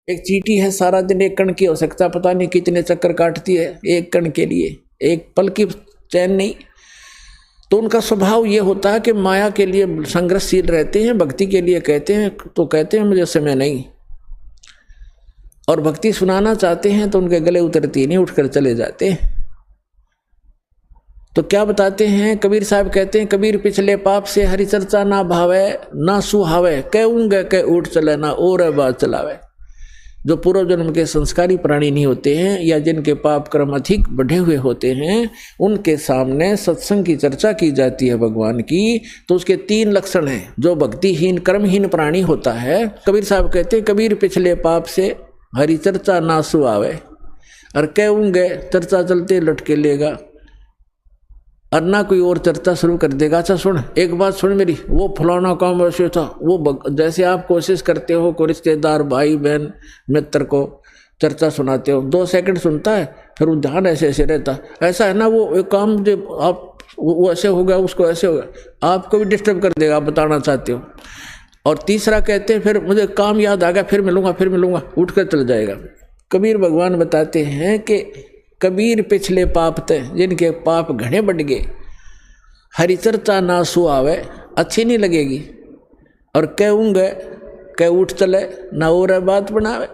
एक चींटी है, सारा दिन एक कण की हो सकता, पता नहीं कितने चक्कर काटती है एक कण के लिए, एक पल की चैन नहीं। तो उनका स्वभाव ये होता है कि माया के लिए संघर्षशील रहते हैं, भक्ति के लिए कहते हैं तो कहते हैं मुझे समय नहीं, और भक्ति सुनाना चाहते हैं तो उनके गले उतरती नहीं, उठकर चले जाते हैं। तो क्या बताते हैं कबीर साहब, कहते हैं कबीर पिछले पाप से हरि चर्चा ना भावे ना सुहावे, कहूंगे कह उठ चले ना और बात चलावे। जो पूर्व जन्म के संस्कारी प्राणी नहीं होते हैं या जिनके पाप कर्म अधिक बढ़े हुए होते हैं, उनके सामने सत्संग की चर्चा की जाती है भगवान की, तो उसके 3 लक्षण हैं। जो भक्तिहीन कर्महीन प्राणी होता है, कबीर साहब कहते हैं कबीर पिछले पाप से हरि चर्चा ना सुहावे, और कहूंगे चर्चा चलते लटके लेगा, और ना कोई और चर्चा शुरू कर देगा। अच्छा सुन, एक बात सुन मेरी, वो फलाना काम ऐसे था, वो जैसे आप कोशिश करते हो को रिश्तेदार भाई बहन मित्र को चर्चा सुनाते हो, 2 सेकंड सुनता है, फिर वो ध्यान ऐसे ऐसे रहता, ऐसा है ना वो एक काम जो आप वो ऐसे हो गया, उसको ऐसे हो गया, आपको भी डिस्टर्ब कर देगा, आप बताना चाहते हो। और तीसरा कहते हैं फिर मुझे काम याद आ गया, फिर मिलूंगा, उठ कर चल जाएगा। कबीर भगवान बताते हैं कि कबीर पिछले पाप थे, जिनके पाप घने बढ़ गए, हरि चर्चा ना सुहावे, अच्छी नहीं लगेगी, और कहूंगे कह उठ चले ना और बात बनावे।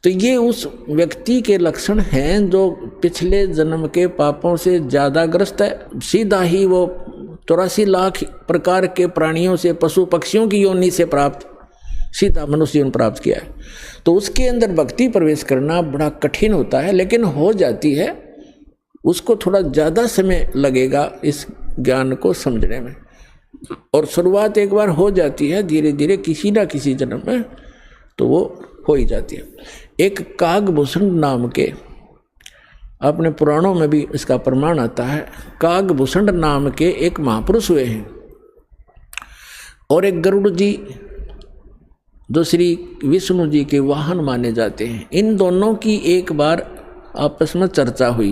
तो ये उस व्यक्ति के लक्षण हैं जो पिछले जन्म के पापों से ज्यादा ग्रस्त है। सीधा ही वो 84 लाख प्रकार के प्राणियों से, पशु पक्षियों की योनि से प्राप्त सीधा मनुष्य जीवन प्राप्त किया है। तो उसके अंदर भक्ति प्रवेश करना बड़ा कठिन होता है, लेकिन हो जाती है। उसको थोड़ा ज़्यादा समय लगेगा इस ज्ञान को समझने में, और शुरुआत एक बार हो जाती है, धीरे धीरे किसी ना किसी जन्म में तो वो हो ही जाती है। एक कागभूषण नाम के, अपने पुराणों में भी इसका प्रमाण आता है, कागभूषण नाम के एक महापुरुष हुए हैं, और एक गरुड़ जी जो श्री विष्णु जी के वाहन माने जाते हैं। इन दोनों की एक बार आपस में चर्चा हुई।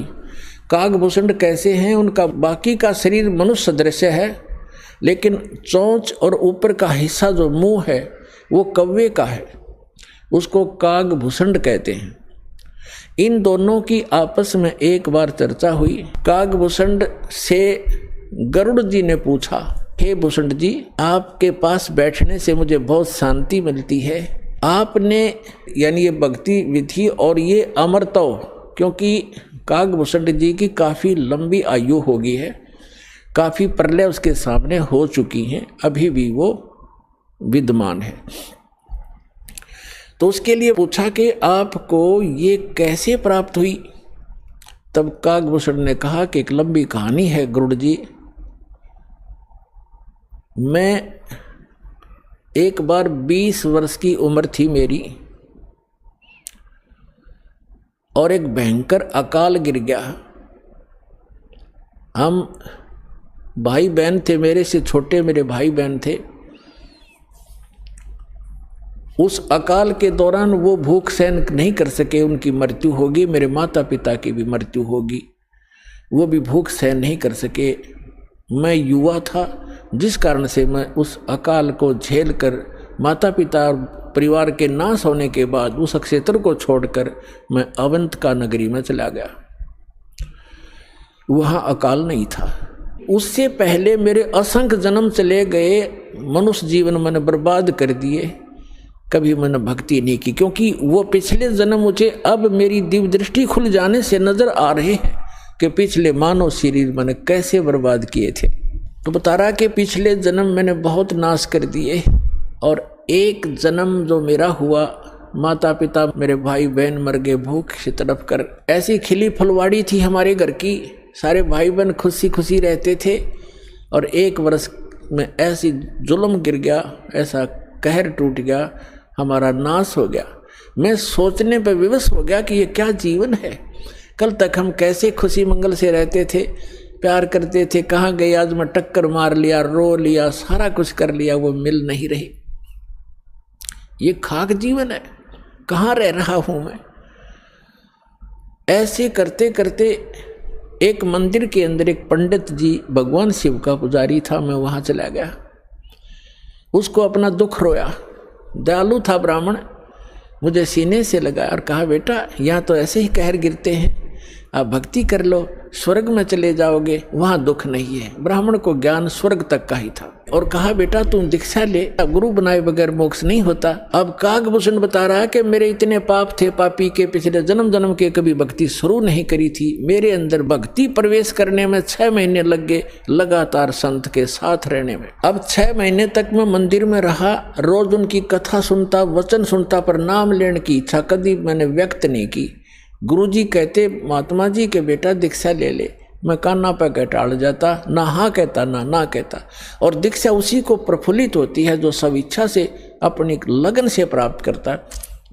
कागभूषण कैसे हैं, उनका बाकी का शरीर मनुष्य सदृश है, लेकिन चोंच और ऊपर का हिस्सा जो मुंह है वो कौवे का है, उसको कागभूषण कहते हैं। इन दोनों की आपस में एक बार चर्चा हुई। कागभूषण से गरुड़ जी ने पूछा, हे भूषण जी, आपके पास बैठने से मुझे बहुत शांति मिलती है। आपने यानी ये भक्ति विधि और ये अमरत्व, क्योंकि कागभूषण जी की काफ़ी लंबी आयु हो गई है, काफ़ी प्रलय उसके सामने हो चुकी हैं, अभी भी वो विद्यमान है। तो उसके लिए पूछा कि आपको ये कैसे प्राप्त हुई। तब कागभूषण ने कहा कि एक लंबी कहानी है गरुड़ जी। मैं एक बार 20 वर्ष की उम्र थी मेरी, और एक भयंकर अकाल गिर गया। हम भाई बहन थे, मेरे से छोटे मेरे भाई बहन थे। उस अकाल के दौरान वो भूख सहन नहीं कर सके, उनकी मृत्यु होगी, मेरे माता पिता की भी मृत्यु होगी, वो भी भूख सहन नहीं कर सके। मैं युवा था, जिस कारण से मैं उस अकाल को झेल कर माता पिता और परिवार के नाश होने के बाद उस क्षेत्र को छोड़कर मैं अवंतिका नगरी में चला गया। वहाँ अकाल नहीं था। उससे पहले मेरे असंख्य जन्म चले गए, मनुष्य जीवन मैंने बर्बाद कर दिए, कभी मैंने भक्ति नहीं की, क्योंकि वो पिछले जन्म मुझे अब मेरी दिव्य दृष्टि खुल जाने से नजर आ रहे हैं कि पिछले मानव शरीर मैंने कैसे बर्बाद किए थे। तो बता रहा कि पिछले जन्म मैंने बहुत नाश कर दिए, और एक जन्म जो मेरा हुआ, माता पिता मेरे भाई बहन मर गए भूख से तड़प कर। ऐसी खिली फुलवाड़ी थी हमारे घर की, सारे भाई बहन खुशी खुशी रहते थे, और 1 वर्ष में ऐसी जुल्म गिर गया, ऐसा कहर टूट गया, हमारा नाश हो गया। मैं सोचने पर विवश हो गया कि ये क्या जीवन है। कल तक हम कैसे खुशी मंगल से रहते थे, प्यार करते थे, कहाँ गए आज मैं टक्कर मार लिया, रो लिया, सारा कुछ कर लिया, वो मिल नहीं रही। ये खाक जीवन है, कहाँ रह रहा हूँ मैं। ऐसे करते करते एक मंदिर के अंदर एक पंडित जी, भगवान शिव का पुजारी था, मैं वहाँ चला गया। उसको अपना दुख रोया, दयालु था ब्राह्मण, मुझे सीने से लगाया और कहा, बेटा यहाँ तो ऐसे ही कहर गिरते हैं, आप भक्ति कर लो, स्वर्ग में चले जाओगे, वहां दुख नहीं है। ब्राह्मण को ज्ञान स्वर्ग तक का ही था। और कहा, बेटा तुम दीक्षा ले, गुरु बनाए बगैर मोक्ष नहीं होता। अब काकभूषण बता रहा है कि मेरे इतने पाप थे, पापी के पिछले जन्म जन्म के कभी भक्ति शुरू नहीं करी थी। मेरे अंदर भक्ति प्रवेश करने में 6 महीने लग गए, लगातार संत के साथ रहने में। अब 6 महीने तक मैं मंदिर में रहा, रोज उनकी कथा सुनता, वचन सुनता, पर नाम लेने की इच्छा कभी मैंने व्यक्त नहीं की। गुरुजी कहते, महात्मा जी के बेटा दीक्षा ले ले। मैं कान्ना पे कह टाल जाता, ना हाँ कहता ना कहता। और दीक्षा उसी को प्रफुल्लित होती है जो सब इच्छा से अपनी लगन से प्राप्त करता है।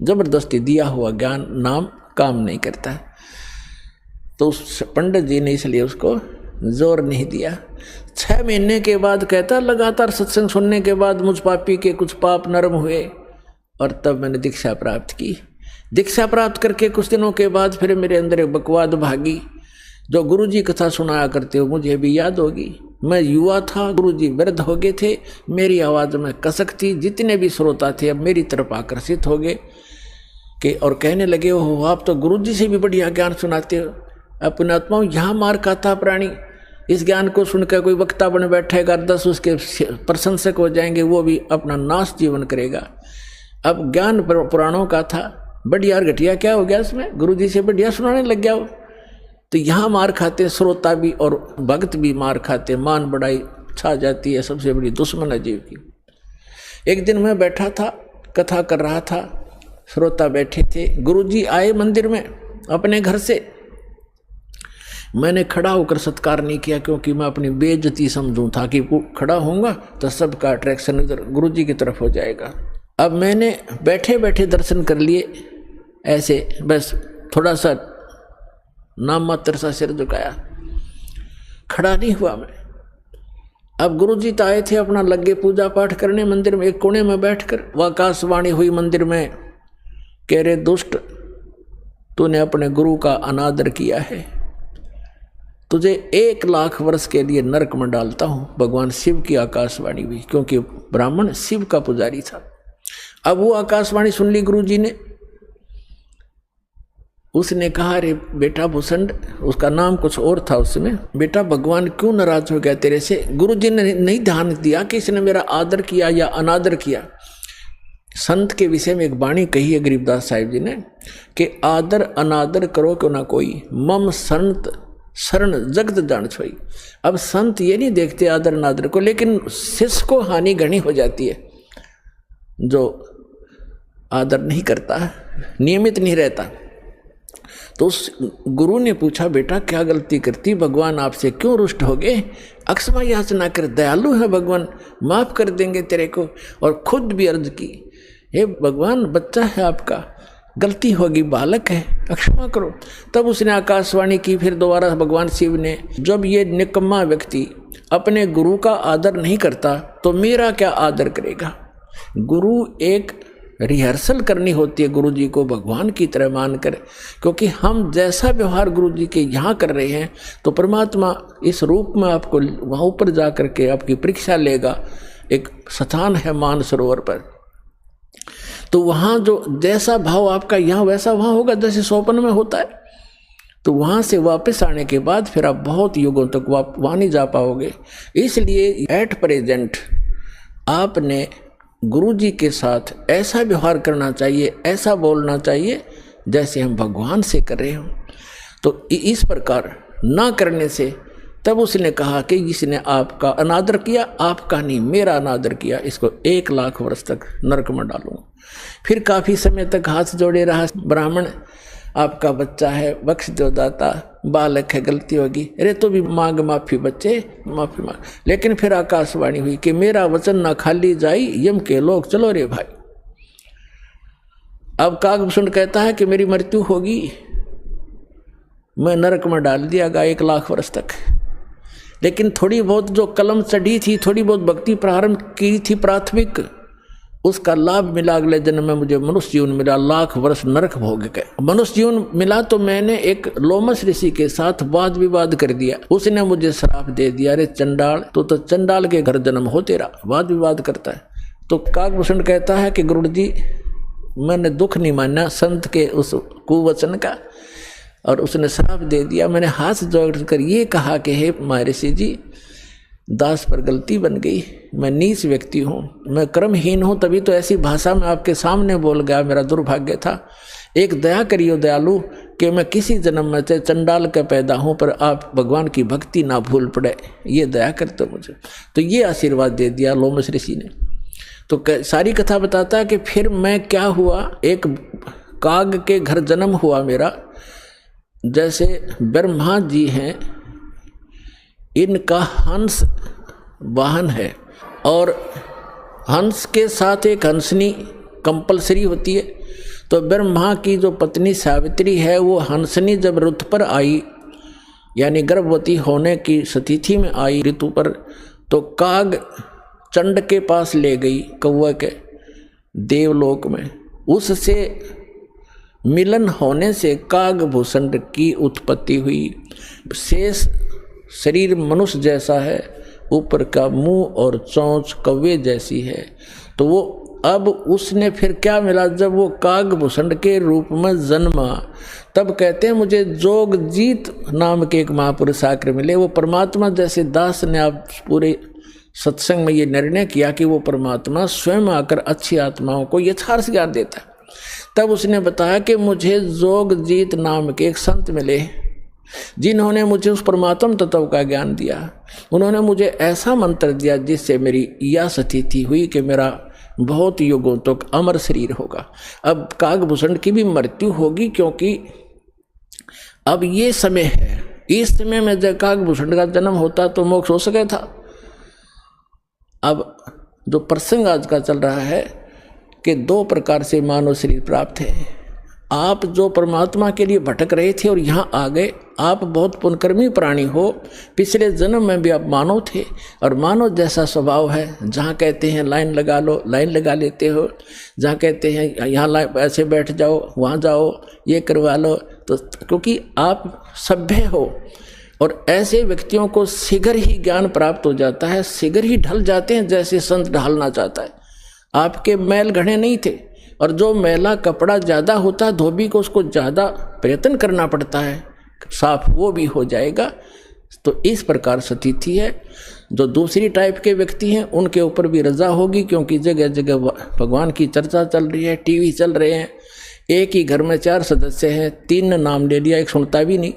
जबरदस्ती दिया हुआ ज्ञान नाम काम नहीं करता। तो उस पंडित जी ने इसलिए उसको जोर नहीं दिया। 6 महीने के बाद कहता, लगातार सत्संग सुनने के बाद मुझ पापी के कुछ पाप नरम हुए और तब मैंने दीक्षा प्राप्त की। दीक्षा प्राप्त करके कुछ दिनों के बाद फिर मेरे अंदर एक बकवाद भागी। जो गुरुजी कथा सुनाया करते हो मुझे भी याद होगी। मैं युवा था, गुरुजी वृद्ध हो गए थे, मेरी आवाज़ में कसक थी। जितने भी श्रोता थे अब मेरी तरफ आकर्षित हो गए कि और कहने लगे, हो आप तो गुरुजी से भी बढ़िया ज्ञान सुनाते हो। अपने आत्माओं यहाँ मार खाता प्राणी, इस ज्ञान को सुनकर कोई वक्ता बन बैठेगा, 10 उसके प्रशंसक हो जाएंगे, वो भी अपना नाश जीवन करेगा। अब ज्ञान पुराणों का था, बढ़िया और घटिया क्या हो गया इसमें, गुरुजी से बढ़िया सुनाने लग गया हो। तो यहाँ मार खाते श्रोता भी और भक्त भी मार खाते, मान बढ़ाई छा जाती है, सबसे बड़ी दुश्मन है जीव की। एक दिन मैं बैठा था, कथा कर रहा था, श्रोता बैठे थे, गुरुजी आए मंदिर में अपने घर से। मैंने खड़ा होकर सत्कार नहीं किया क्योंकि मैं अपनी बेइज्जती समझूं था कि खड़ा होऊंगा तो सबका अट्रैक्शन इधर गुरुजी की तरफ हो जाएगा। अब मैंने बैठे बैठे दर्शन कर लिए, ऐसे बस थोड़ा सा नाम मात्र सा सिर झुकाया, खड़ा नहीं हुआ मैं। अब गुरुजी तो आए थे, अपना लगे पूजा पाठ करने मंदिर में। एक कोने में बैठकर वह आकाशवाणी हुई मंदिर में, कह रहे दुष्ट, तूने अपने गुरु का अनादर किया है, तुझे 1 लाख वर्ष के लिए नरक में डालता हूं। भगवान शिव की आकाशवाणी हुई, क्योंकि ब्राह्मण शिव का पुजारी था। अब वो आकाशवाणी सुन ली गुरुजी ने। उसने कहा, अरे बेटा भूषण, उसका नाम कुछ और था उसमें, बेटा भगवान क्यों नाराज हो गया तेरे से। गुरुजी ने नहीं ध्यान दिया कि इसने मेरा आदर किया या अनादर किया। संत के विषय में एक वाणी कही है गरीबदास साहिब जी ने कि आदर अनादर करो क्यों ना कोई, मम संत शरण जगत जान छोई। अब संत ये नहीं देखते आदर अनादर को, लेकिन शिष्य को हानि घनी हो जाती है जो आदर नहीं करता, नियमित नहीं रहता। तो उस गुरु ने पूछा, बेटा क्या गलती करती, भगवान आपसे क्यों रुष्ट हो गए। अक्षमा याचना कर, दयालु है भगवान, माफ कर देंगे तेरे को। और खुद भी अर्ज की, हे भगवान बच्चा है आपका, गलती होगी, बालक है, अक्षमा करो। तब उसने आकाशवाणी की फिर दोबारा भगवान शिव ने, जब ये निकम्मा व्यक्ति अपने गुरु का आदर नहीं करता तो मेरा क्या आदर करेगा। गुरु एक रिहर्सल करनी होती है गुरु जी को भगवान की तरह मानकर, क्योंकि हम जैसा व्यवहार गुरु जी के यहाँ कर रहे हैं तो परमात्मा इस रूप में आपको वहाँ ऊपर जा कर के आपकी परीक्षा लेगा। एक स्थान है मानसरोवर पर, तो वहाँ जो जैसा भाव आपका यहाँ वैसा वहाँ होगा, जैसे सोपन में होता है। तो वहाँ से वापस आने के बाद फिर आप बहुत युगों तक वहाँ नहीं जा पाओगे। इसलिए एट प्रेजेंट आपने गुरु जी के साथ ऐसा व्यवहार करना चाहिए, ऐसा बोलना चाहिए जैसे हम भगवान से कर रहे हो। तो इस प्रकार ना करने से तब उसने कहा कि इसने आपका अनादर किया, आपका नहीं मेरा अनादर किया, इसको 1 लाख वर्ष तक नरक में डालूंगा। फिर काफ़ी समय तक हाथ जोड़े रहा ब्राह्मण, आपका बच्चा है, बख्श दो दाता, बालक है, गलती होगी, अरे तो भी मांग माफी बच्चे, माफी मांग। लेकिन फिर आकाशवाणी हुई कि मेरा वचन ना खाली जाई, यम के लोग चलो रे भाई। अब काकभूषण कहता है कि मेरी मृत्यु होगी, मैं नरक में डाल दिया गया 1 लाख वर्ष तक। लेकिन थोड़ी बहुत जो कलम चढ़ी थी, थोड़ी बहुत भक्ति प्रारंभ की थी प्राथमिक, उसका लाभ मिला। अगले जन्म में मुझे मनुष्य जीवन मिला, 1 लाख वर्ष नरक भोग गए। मनुष्य जीवन मिला तो मैंने एक लोमस ऋषि के साथ वाद विवाद कर दिया, उसने मुझे श्राप दे दिया, अरे चंडाल तो चंडाल के घर जन्म हो तेरा, वाद विवाद करता है। तो काकभूषण कहता है कि गुरु जी मैंने दुख नहीं माना संत के उस कुवचन का और उसने श्राप दे दिया। मैंने हाथ जोड़कर ये कहा कि हे महर्षि जी, दास पर गलती बन गई, मैं नीच व्यक्ति हूँ, मैं कर्महीन हूँ, तभी तो ऐसी भाषा में आपके सामने बोल गया, मेरा दुर्भाग्य था। एक दया करियो दयालु कि मैं किसी जन्म में से चंडाल का पैदा हूँ, पर आप भगवान की भक्ति ना भूल पड़े, ये दया करते मुझे। तो ये आशीर्वाद दे दिया लोमश ऋषि ने। तो सारी कथा बताता है कि फिर मैं क्या हुआ, एक काग के घर जन्म हुआ मेरा। जैसे ब्रह्मा जी हैं, इनका हंस वाहन है और हंस के साथ एक हंसनी कंपलसरी होती है। तो ब्रह्मा की जो पत्नी सावित्री है, वो हंसनी जब ऋतु पर आई, यानी गर्भवती होने की स्थिति में आई ऋतु पर, तो काग चंड के पास ले गई, कौवा के देवलोक में। उससे मिलन होने से कागभूषण की उत्पत्ति हुई। शेष शरीर मनुष्य जैसा है, ऊपर का मुंह और चोंच कौवे जैसी है। तो वो अब उसने फिर क्या मिला, जब वो कागभूषण के रूप में जन्मा, तब कहते हैं मुझे जोगजीत नाम के एक महापुरुष आकर मिले। वो परमात्मा जैसे दास ने आप पूरे सत्संग में ये निर्णय किया कि वो परमात्मा स्वयं आकर अच्छी आत्माओं को यथार्थ ज्ञान देता है। तब उसने बताया कि मुझे जोगजीत नाम के एक संत मिले, जिन्होंने मुझे उस परमात्म तत्व का ज्ञान दिया। उन्होंने मुझे ऐसा मंत्र दिया जिससे मेरी यह स्थिति हुई कि मेरा बहुत युगों तक अमर शरीर होगा। अब कागभूषण की भी मृत्यु होगी, क्योंकि अब ये समय है, इस समय में जब कागभूषण का जन्म होता तो मोक्ष हो सके था। अब जो प्रसंग आज का चल रहा है कि दो प्रकार से मानव शरीर प्राप्त है। आप जो परमात्मा के लिए भटक रहे थे और यहाँ आ गए, आप बहुत पुण्यकर्मी प्राणी हो। पिछले जन्म में भी आप मानव थे और मानव जैसा स्वभाव है। जहाँ कहते हैं लाइन लगा लो, लाइन लगा लेते हो। जहाँ कहते हैं यहाँ ऐसे बैठ जाओ, वहाँ जाओ, ये करवा लो। तो क्योंकि आप सभ्य हो और ऐसे व्यक्तियों को शीघ्र ही ज्ञान प्राप्त हो जाता है, शीघ्र ही ढल जाते हैं जैसे संत ढालना चाहता है। आपके मैल घड़े नहीं थे, और जो मैला कपड़ा ज़्यादा होता है धोबी को उसको ज़्यादा प्रयत्न करना पड़ता है, साफ वो भी हो जाएगा। तो इस प्रकार स्थिति है। जो दूसरी टाइप के व्यक्ति हैं उनके ऊपर भी रजा होगी, क्योंकि जगह जगह भगवान की चर्चा चल रही है, टीवी चल रहे हैं। एक ही घर में 4 सदस्य हैं, 3 ने नाम ले लिया, एक सुनता भी नहीं,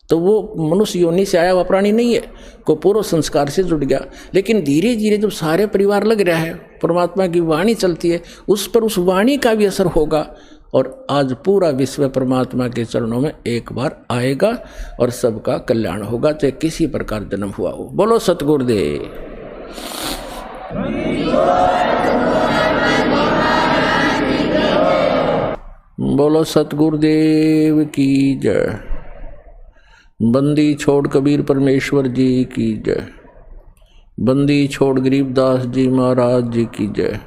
तो वो मनुष्य योनि से आया हुआ प्राणी नहीं है, को पूर्व संस्कार से जुड़ गया। लेकिन धीरे धीरे जब सारे परिवार लग रहा है, परमात्मा की वाणी चलती है, उस पर उस वाणी का भी असर होगा और आज पूरा विश्व परमात्मा के चरणों में एक बार आएगा और सबका कल्याण होगा, चाहे किसी प्रकार जन्म हुआ हो। बोलो सतगुरुदेव। बोलो सतगुरुदेव की जय। बंदी छोड़ कबीर परमेश्वर जी की जय। बंदी छोड़ गरीबदास जी महाराज जी की जय।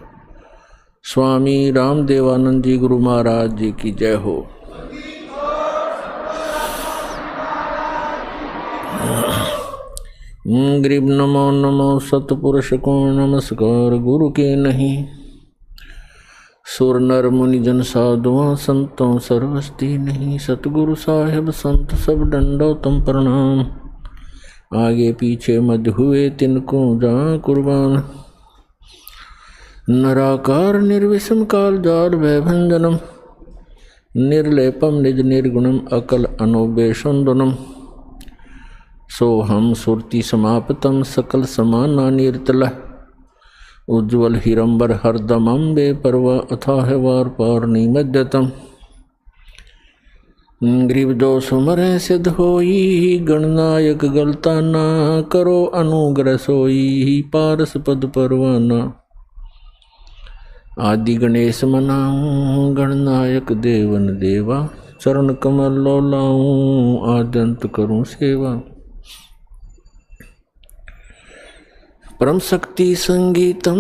स्वामी रामदेवानंद जी गुरु महाराज जी की जय हो। गरीब नमो नमो सतपुरुष को नमस्कार, गुरु के नहीं सुर नर मुनि जन साधुआं संतों सर्वस्ती नहीं। सतगुरु साहेब संत सब दंडोतम प्रणाम। आगे पीछे मध्य हुए तिनको जहाँ कुर्बान। नराकार निर्विषम काल जाल भयभंजनम। निर्लेपम निज निर्गुणम अकल अनोबेशंदनम। सोहम सुरति समापतम सकल समाना निर्तल। उज्ज्वल हिरंबर हरदम अम्बे परवा अथाह वार पार निमज्जतम। ग्रीव जो सुमर सिद्ध होई, गणनायक गलता ना करो अनुग्रह सोई। पारस पद परवाना आदि गणेश मनाऊं, गणनायक देवन देवा। चरण कमल लो लाऊं, आद्यंत करूं सेवा। परम शक्ति संगीतम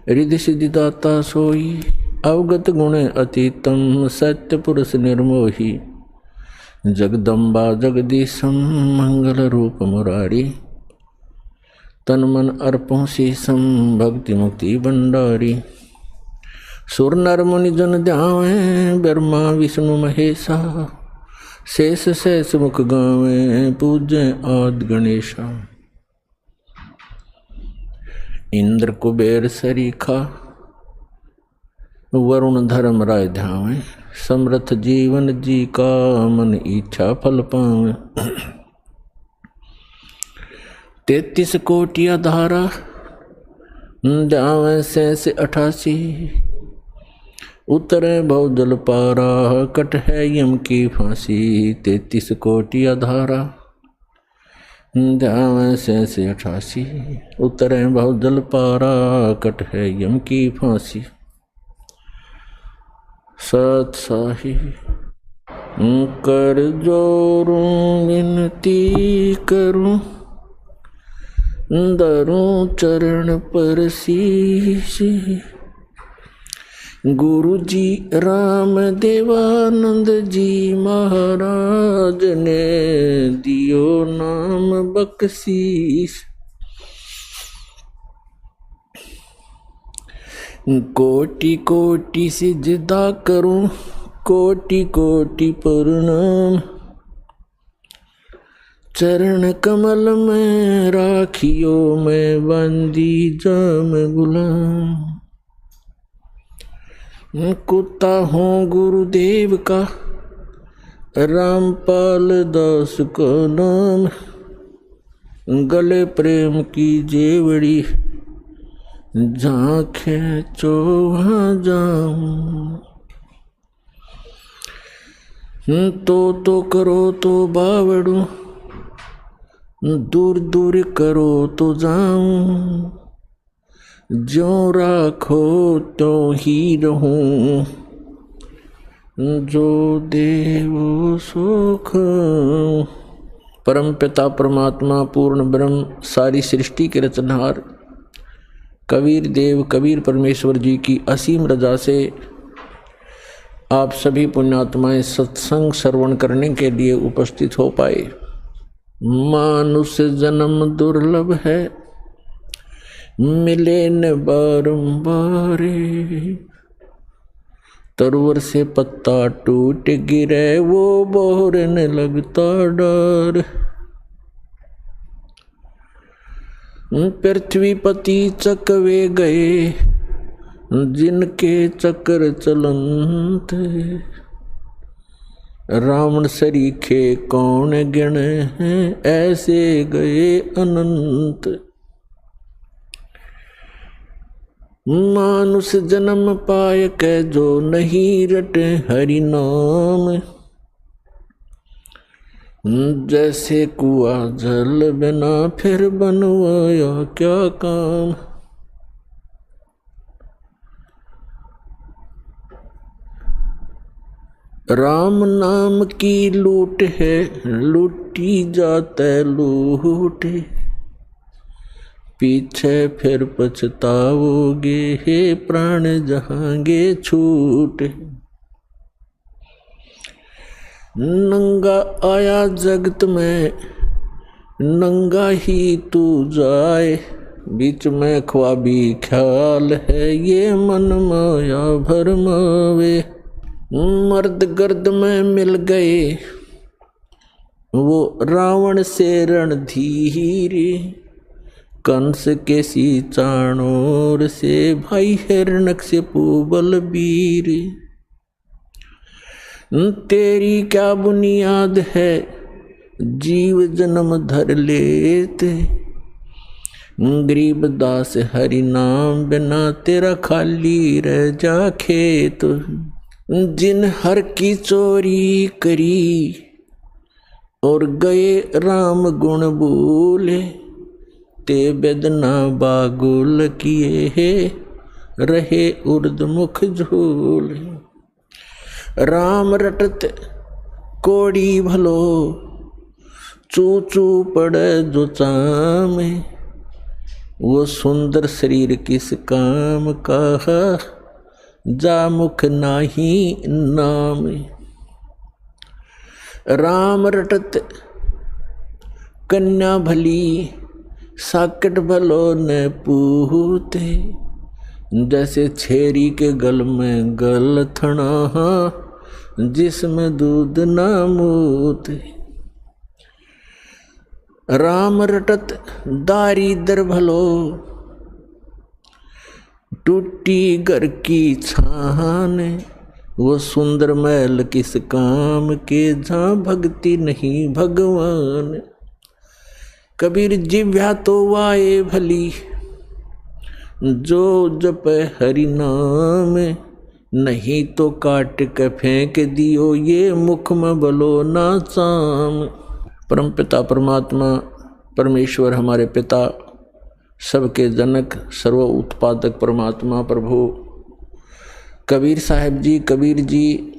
रिद्धि सिद्धिदाता सोई। अवगत गुण अतीतम सत्य पुरुष निर्मोही। जगदम्बा जगदीशम मंगल रूप मुरारी। तन मन अर्पों शीसम भक्ति मुक्ति भंडारी। सुर नर मुनि जन ध्यावे ब्रह्मा विष्णु महेशा शेष शेष मुख गावे पूजे आदि गणेशा। इंद्र कुबेर सरीखा वरुण धर्म राय ध्यावे समर्थ जीवन जी का मन इच्छा फल पावे। 33 कोटि धारा ध्यावे शेष 88 उतरे भव जल पारा कट है यम की फांसी। 33 कोटि धारा ध्यावे शेष 88 उतरे भव जल पारा कट है यम की फांसी। सत साही कर जोरूं विनती करूं धरूं चरण पर शीश। गुरु जी राम देवानंद जी महाराज ने दियो नाम बख्शीश। कोटि कोटि सिजदा करूं कोटि कोटि प्रणाम चरण कमल में राखियो मैं बंदी जाम गुलाम। कुत्ता हूँ गुरुदेव का रामपाल दास का नाम गले प्रेम की जेवड़ी झांखे चोहा जाऊं। तो करो तो बावड़ू दूर दूर करो तो जाऊं। जो राखो तो ही रहूं जो देव सुख। परम पिता परमात्मा पूर्ण ब्रह्म सारी सृष्टि के रचनहार कबीर देव कबीर परमेश्वर जी की असीम रजा से आप सभी पुण्यात्माएं सत्संग श्रवण करने के लिए उपस्थित हो पाए। मानुष जन्म दुर्लभ है मिले न बारंबार। तरवर से पत्ता टूट गिरे वो बोरने लगता डर। पृथ्वीपति चकवे गए जिनके चक्र चलंत। रावण सरीखे कौन गिने हैं ऐसे गए अनंत। मानुष जन्म पाय के जो नहीं रटे हरि नाम। जैसे कुआ जल बिना फिर बनवाया क्या काम। राम नाम की लूट है लूटी जाते लूट। पीछे फिर पछताओगे हे प्राण जहांगे छूट। नंगा आया जगत में नंगा ही तू जाए। बीच में ख्वाबी ख्याल है ये मन माया भरमावे। मर्द गर्द में मिल गए वो रावण से रणधीर। कंस के सी चाणोर से भाई हिरण्यकशिपु बलबीर। तेरी क्या बुनियाद है जीव जन्म धर लेते। गरीब दास हरि नाम बिना तेरा खाली रह जा खेत। जिन हर की चोरी करी और गए राम गुण बोले। ते बेदना बागुल किए है रहे उर्द मुख झोले। राम रटत कोड़ी भलो चू चू पड़े जो चामे। वो सुंदर शरीर किस काम का जा मुख नाही नाम। राम रटत कन्या भली साकट भलो न पूते। जैसे छेरी के गल में गलथना जिसमें दूध ना मूत। राम रटत दारिद्र भलो टूटी घर की छान। वो सुंदर महल किस काम के जहाँ भक्ति नहीं भगवान। कबीर जिव्या तो वाए भली जो जप हरि नाम। नहीं तो काट के फेंक दियो ये मुख में बलो ना चाम। परम पिता परमात्मा परमेश्वर हमारे पिता सबके जनक सर्व उत्पादक परमात्मा प्रभु कबीर साहिब जी, कबीर जी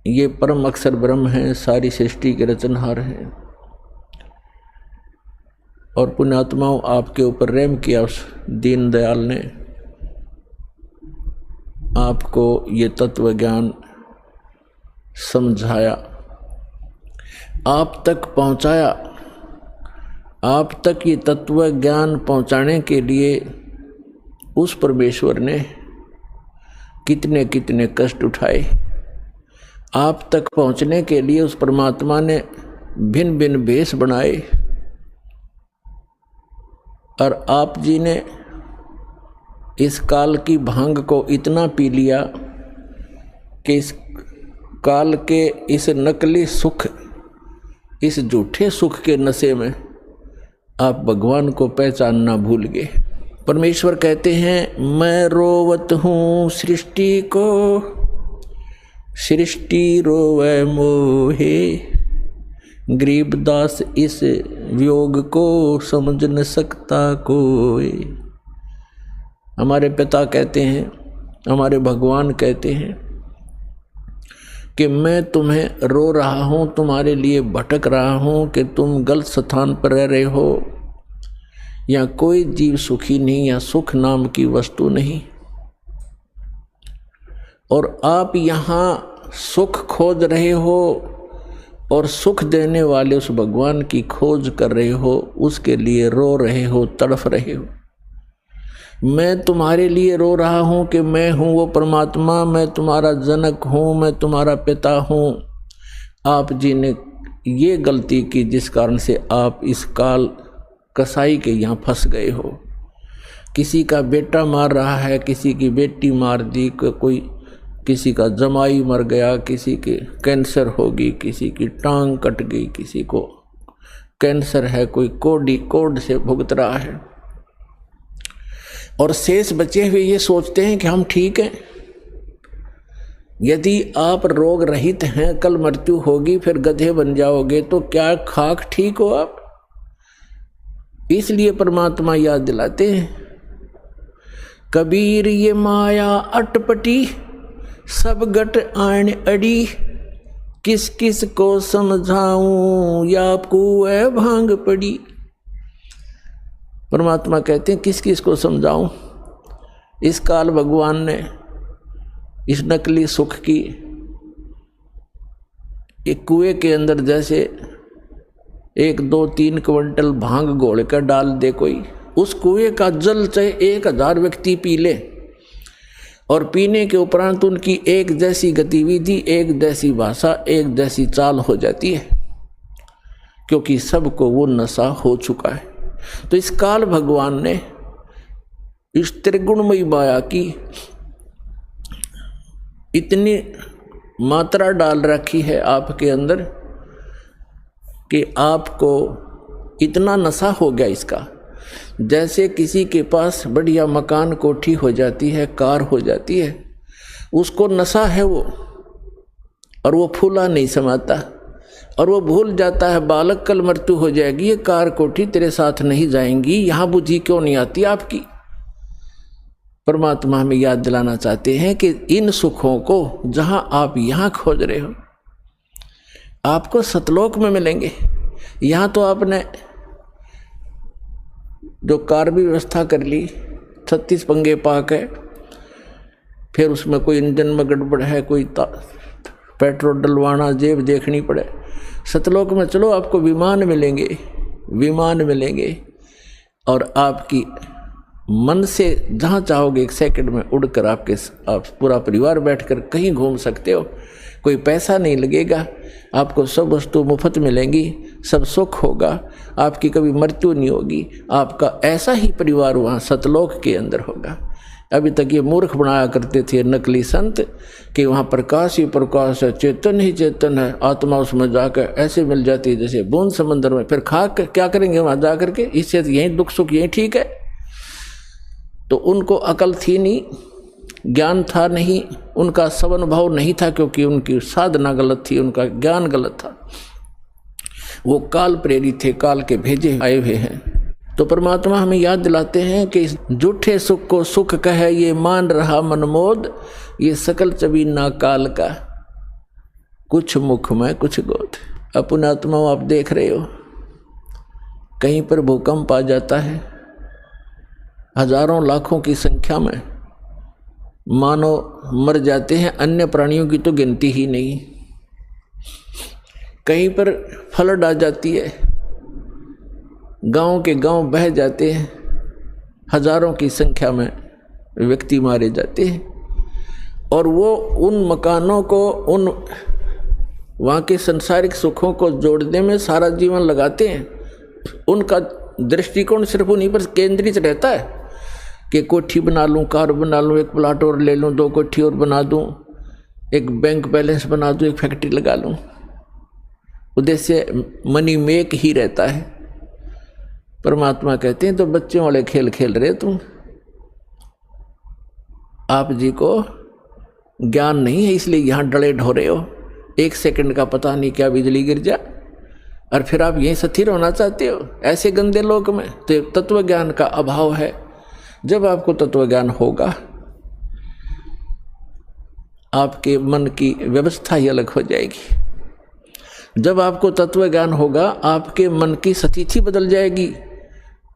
ये परम अक्षर ब्रह्म हैं, सारी सृष्टि के रचनहार हैं। और पुण्यात्माओं आपके ऊपर रहम किया उस दीन दयाल ने, आपको ये तत्व ज्ञान समझाया, आप तक पहुंचाया। आप तक ये तत्व ज्ञान पहुंचाने के लिए उस परमेश्वर ने कितने कितने कष्ट उठाए। आप तक पहुंचने के लिए उस परमात्मा ने भिन्न भिन्न भेष बनाए। और आप जी ने इस काल की भांग को इतना पी लिया कि इस काल के इस नकली सुख, इस झूठे सुख के नशे में आप भगवान को पहचानना भूल गए। परमेश्वर कहते हैं मैं रोवत हूँ सृष्टि को, सृष्टि रोवे मोहे। गरीबदास इस वियोग को समझ न सकता कोई। हमारे पिता कहते हैं, हमारे भगवान कहते हैं कि मैं तुम्हें रो रहा हूँ, तुम्हारे लिए भटक रहा हूँ कि तुम गलत स्थान पर रह रहे हो। या कोई जीव सुखी नहीं, या सुख नाम की वस्तु नहीं। और आप यहाँ सुख खोज रहे हो और सुख देने वाले उस भगवान की खोज कर रहे हो, उसके लिए रो रहे हो, तड़फ रहे हो। मैं तुम्हारे लिए रो रहा हूँ कि मैं हूँ वो परमात्मा, मैं तुम्हारा जनक हूँ, मैं तुम्हारा पिता हूँ। आप जी ने ये गलती की जिस कारण से आप इस काल कसाई के यहाँ फंस गए हो। किसी का बेटा मार रहा है, किसी की बेटी मार दी, कोई किसी का जमाई मर गया, किसी के कैंसर होगी, किसी की टांग कट गई, किसी को कैंसर है, कोई कोड से भुगत रहा है। और शेष बचे हुए ये सोचते हैं कि हम ठीक हैं। यदि आप रोग रहित हैं, कल मृत्यु होगी, फिर गधे बन जाओगे, तो क्या खाक ठीक हो आप? इसलिए परमात्मा याद दिलाते हैं कबीर ये माया अटपटी, सब गट आन अड़ी। किस किस को समझाऊं या कुएं भांग पड़ी। परमात्मा कहते हैं किस किस को समझाऊं। इस काल भगवान ने इस नकली सुख की एक कुएं के अंदर जैसे 1, 2, 3 क्विंटल भांग घोल कर डाल दे कोई, उस कुएं का जल चाहे 1000 व्यक्ति पी ले, और पीने के उपरांत उनकी एक जैसी गतिविधि, एक जैसी भाषा, एक जैसी चाल हो जाती है, क्योंकि सबको वो नशा हो चुका है। तो इस काल भगवान ने इस त्रिगुणमयी माया की इतनी मात्रा डाल रखी है आपके अंदर कि आपको इतना नशा हो गया इसका। जैसे किसी के पास बढ़िया मकान, कोठी हो जाती है, कार हो जाती है, उसको नशा है वो, और वो फूला नहीं समाता, और वो भूल जाता है बालक कल मृत्यु हो जाएगी, ये कार कोठी तेरे साथ नहीं जाएंगी, यहाँ बुद्धि क्यों नहीं आती आपकी। परमात्मा हमें याद दिलाना चाहते हैं कि इन सुखों को जहाँ आप यहाँ खोज रहे हो, आपको सतलोक में मिलेंगे। यहाँ तो आपने जो कार भी व्यवस्था कर ली, 36 पंगे पाक है, फिर उसमें कोई इंजन में गड़बड़ है, कोई पेट्रोल डलवाना, जेब देखनी पड़े। सतलोक में चलो, आपको विमान मिलेंगे, विमान मिलेंगे, और आपकी मन से जहाँ चाहोगे 1 सेकंड में उड़कर आप पूरा परिवार बैठकर कहीं घूम सकते हो। कोई पैसा नहीं लगेगा, आपको सब वस्तु मुफ्त मिलेंगी, सब सुख होगा, आपकी कभी मृत्यु नहीं होगी। आपका ऐसा ही परिवार वहाँ सतलोक के अंदर होगा। अभी तक ये मूर्ख बनाया करते थे नकली संत कि वहाँ प्रकाश ही प्रकाश है, चेतन ही चेतन है, आत्मा उसमें जाकर ऐसे मिल जाती है जैसे बूंद समंदर में। फिर खा कर क्या करेंगे वहाँ जा करके? इससे यहीं दुख सुख यहीं ठीक है। तो उनको अकल थी नहीं, ज्ञान था नहीं, उनका सवनुभव नहीं था, क्योंकि उनकी साधना गलत थी, उनका ज्ञान गलत था। वो काल प्रेरित थे, काल के भेजे आए हुए हैं। तो परमात्मा हमें याद दिलाते हैं कि झूठे सुख को सुख कहे ये मान रहा मनमोद, ये सकल चबीना काल का, कुछ मुख में कुछ गोद। अपने आत्मा आप देख रहे हो, कहीं पर भूकंप आ जाता है, हजारों लाखों की संख्या में मानव मर जाते हैं, अन्य प्राणियों की तो गिनती ही नहीं। कहीं पर फ्लड आ जाती है, गांव के गांव बह जाते हैं, हजारों की संख्या में व्यक्ति मारे जाते हैं। और वो उन मकानों को, उन वहाँ के सांसारिक सुखों को जोड़ने में सारा जीवन लगाते हैं। उनका दृष्टिकोण सिर्फ उन्हीं पर केंद्रित रहता है कि कोठी बना लूँ, कार बना लूँ, 1 प्लाट और ले लूँ, 2 कोठी और बना दूँ, एक बैंक बैलेंस बना दूँ, एक फैक्ट्री लगा लूँ। उद्देश्य मनी मेक ही रहता है। परमात्मा कहते हैं तो बच्चों वाले खेल खेल रहे तुम, आप जी को ज्ञान नहीं है, इसलिए यहाँ डले ढो रहे हो। 1 सेकंड का पता नहीं क्या बिजली गिर जा और फिर आप यहीं स्थिर होना चाहते हो ऐसे गंदे लोक में। तो तत्व ज्ञान का अभाव है। जब आपको तत्व ज्ञान होगा, आपके मन की व्यवस्था ही अलग हो जाएगी। जब आपको तत्व ज्ञान होगा, आपके मन की स्थिति बदल जाएगी,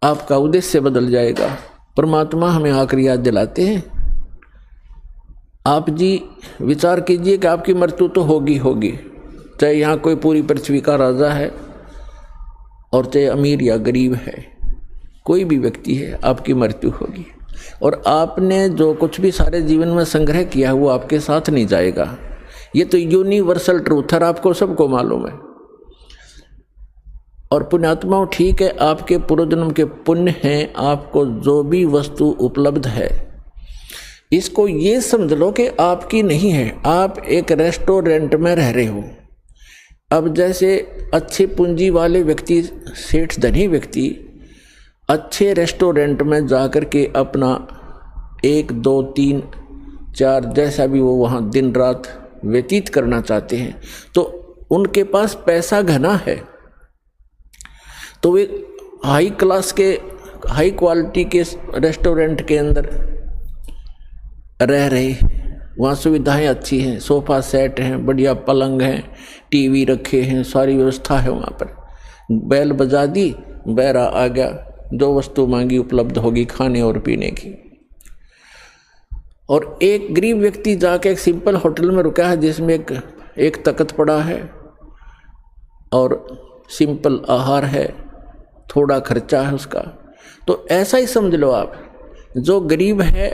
आपका उद्देश्य बदल जाएगा। परमात्मा हमें आखिरी याद दिलाते हैं, आप जी विचार कीजिए कि आपकी मृत्यु तो होगी होगी, चाहे यहाँ कोई पूरी पृथ्वी का राजा है और चाहे अमीर या गरीब है, कोई भी व्यक्ति है, आपकी मृत्यु होगी। और आपने जो कुछ भी सारे जीवन में संग्रह किया है वो आपके साथ नहीं जाएगा। ये तो यूनिवर्सल ट्रूथ है, आपको सबको मालूम है। और पुण्यात्माओं, ठीक है, आपके पूर्व जन्म के पुण्य हैं, आपको जो भी वस्तु उपलब्ध है इसको ये समझ लो कि आपकी नहीं है। आप एक रेस्टोरेंट में रह रहे हो। अब जैसे अच्छे पूंजी वाले व्यक्ति, सेठ धनी व्यक्ति अच्छे रेस्टोरेंट में जाकर के अपना 1, 2, 3, 4 जैसा भी वो वहाँ दिन रात व्यतीत करना चाहते हैं, तो उनके पास पैसा घना है, तो वे हाई क्लास के, हाई क्वालिटी के रेस्टोरेंट के अंदर रह रहे। वहाँ सुविधाएं अच्छी हैं, सोफ़ा सेट हैं, बढ़िया पलंग हैं, टीवी रखे हैं, सारी व्यवस्था है वहाँ पर। बैल बजा दी, बैरा आ गया, जो वस्तु मांगी उपलब्ध होगी खाने और पीने की। और एक गरीब व्यक्ति जाके एक सिंपल होटल में रुका है जिसमें एक तख्त पड़ा है और सिंपल आहार है, थोड़ा खर्चा है उसका। तो ऐसा ही समझ लो आप, जो गरीब है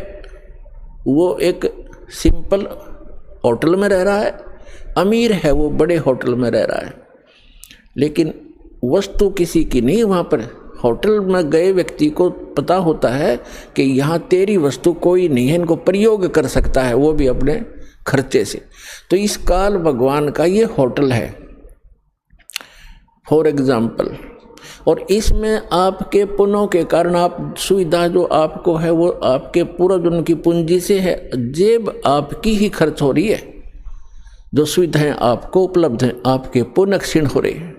वो एक सिंपल होटल में रह रहा है, अमीर है वो बड़े होटल में रह रहा है, लेकिन वस्तु किसी की नहीं। वहाँ पर होटल में गए व्यक्ति को पता होता है कि यहाँ तेरी वस्तु कोई नहीं है, इनको प्रयोग कर सकता है, वो भी अपने खर्चे से। तो इस काल भगवान का ये होटल है फॉर एग्जाम्पल। और इसमें आपके पुण्यों के कारण आप सुविधा जो आपको है वो आपके पूर्व जन्म की पूंजी से है, जेब आपकी ही खर्च हो रही है। जो सुविधाएं आपको उपलब्ध हैं आपके पुण्य क्षीण हो रही है।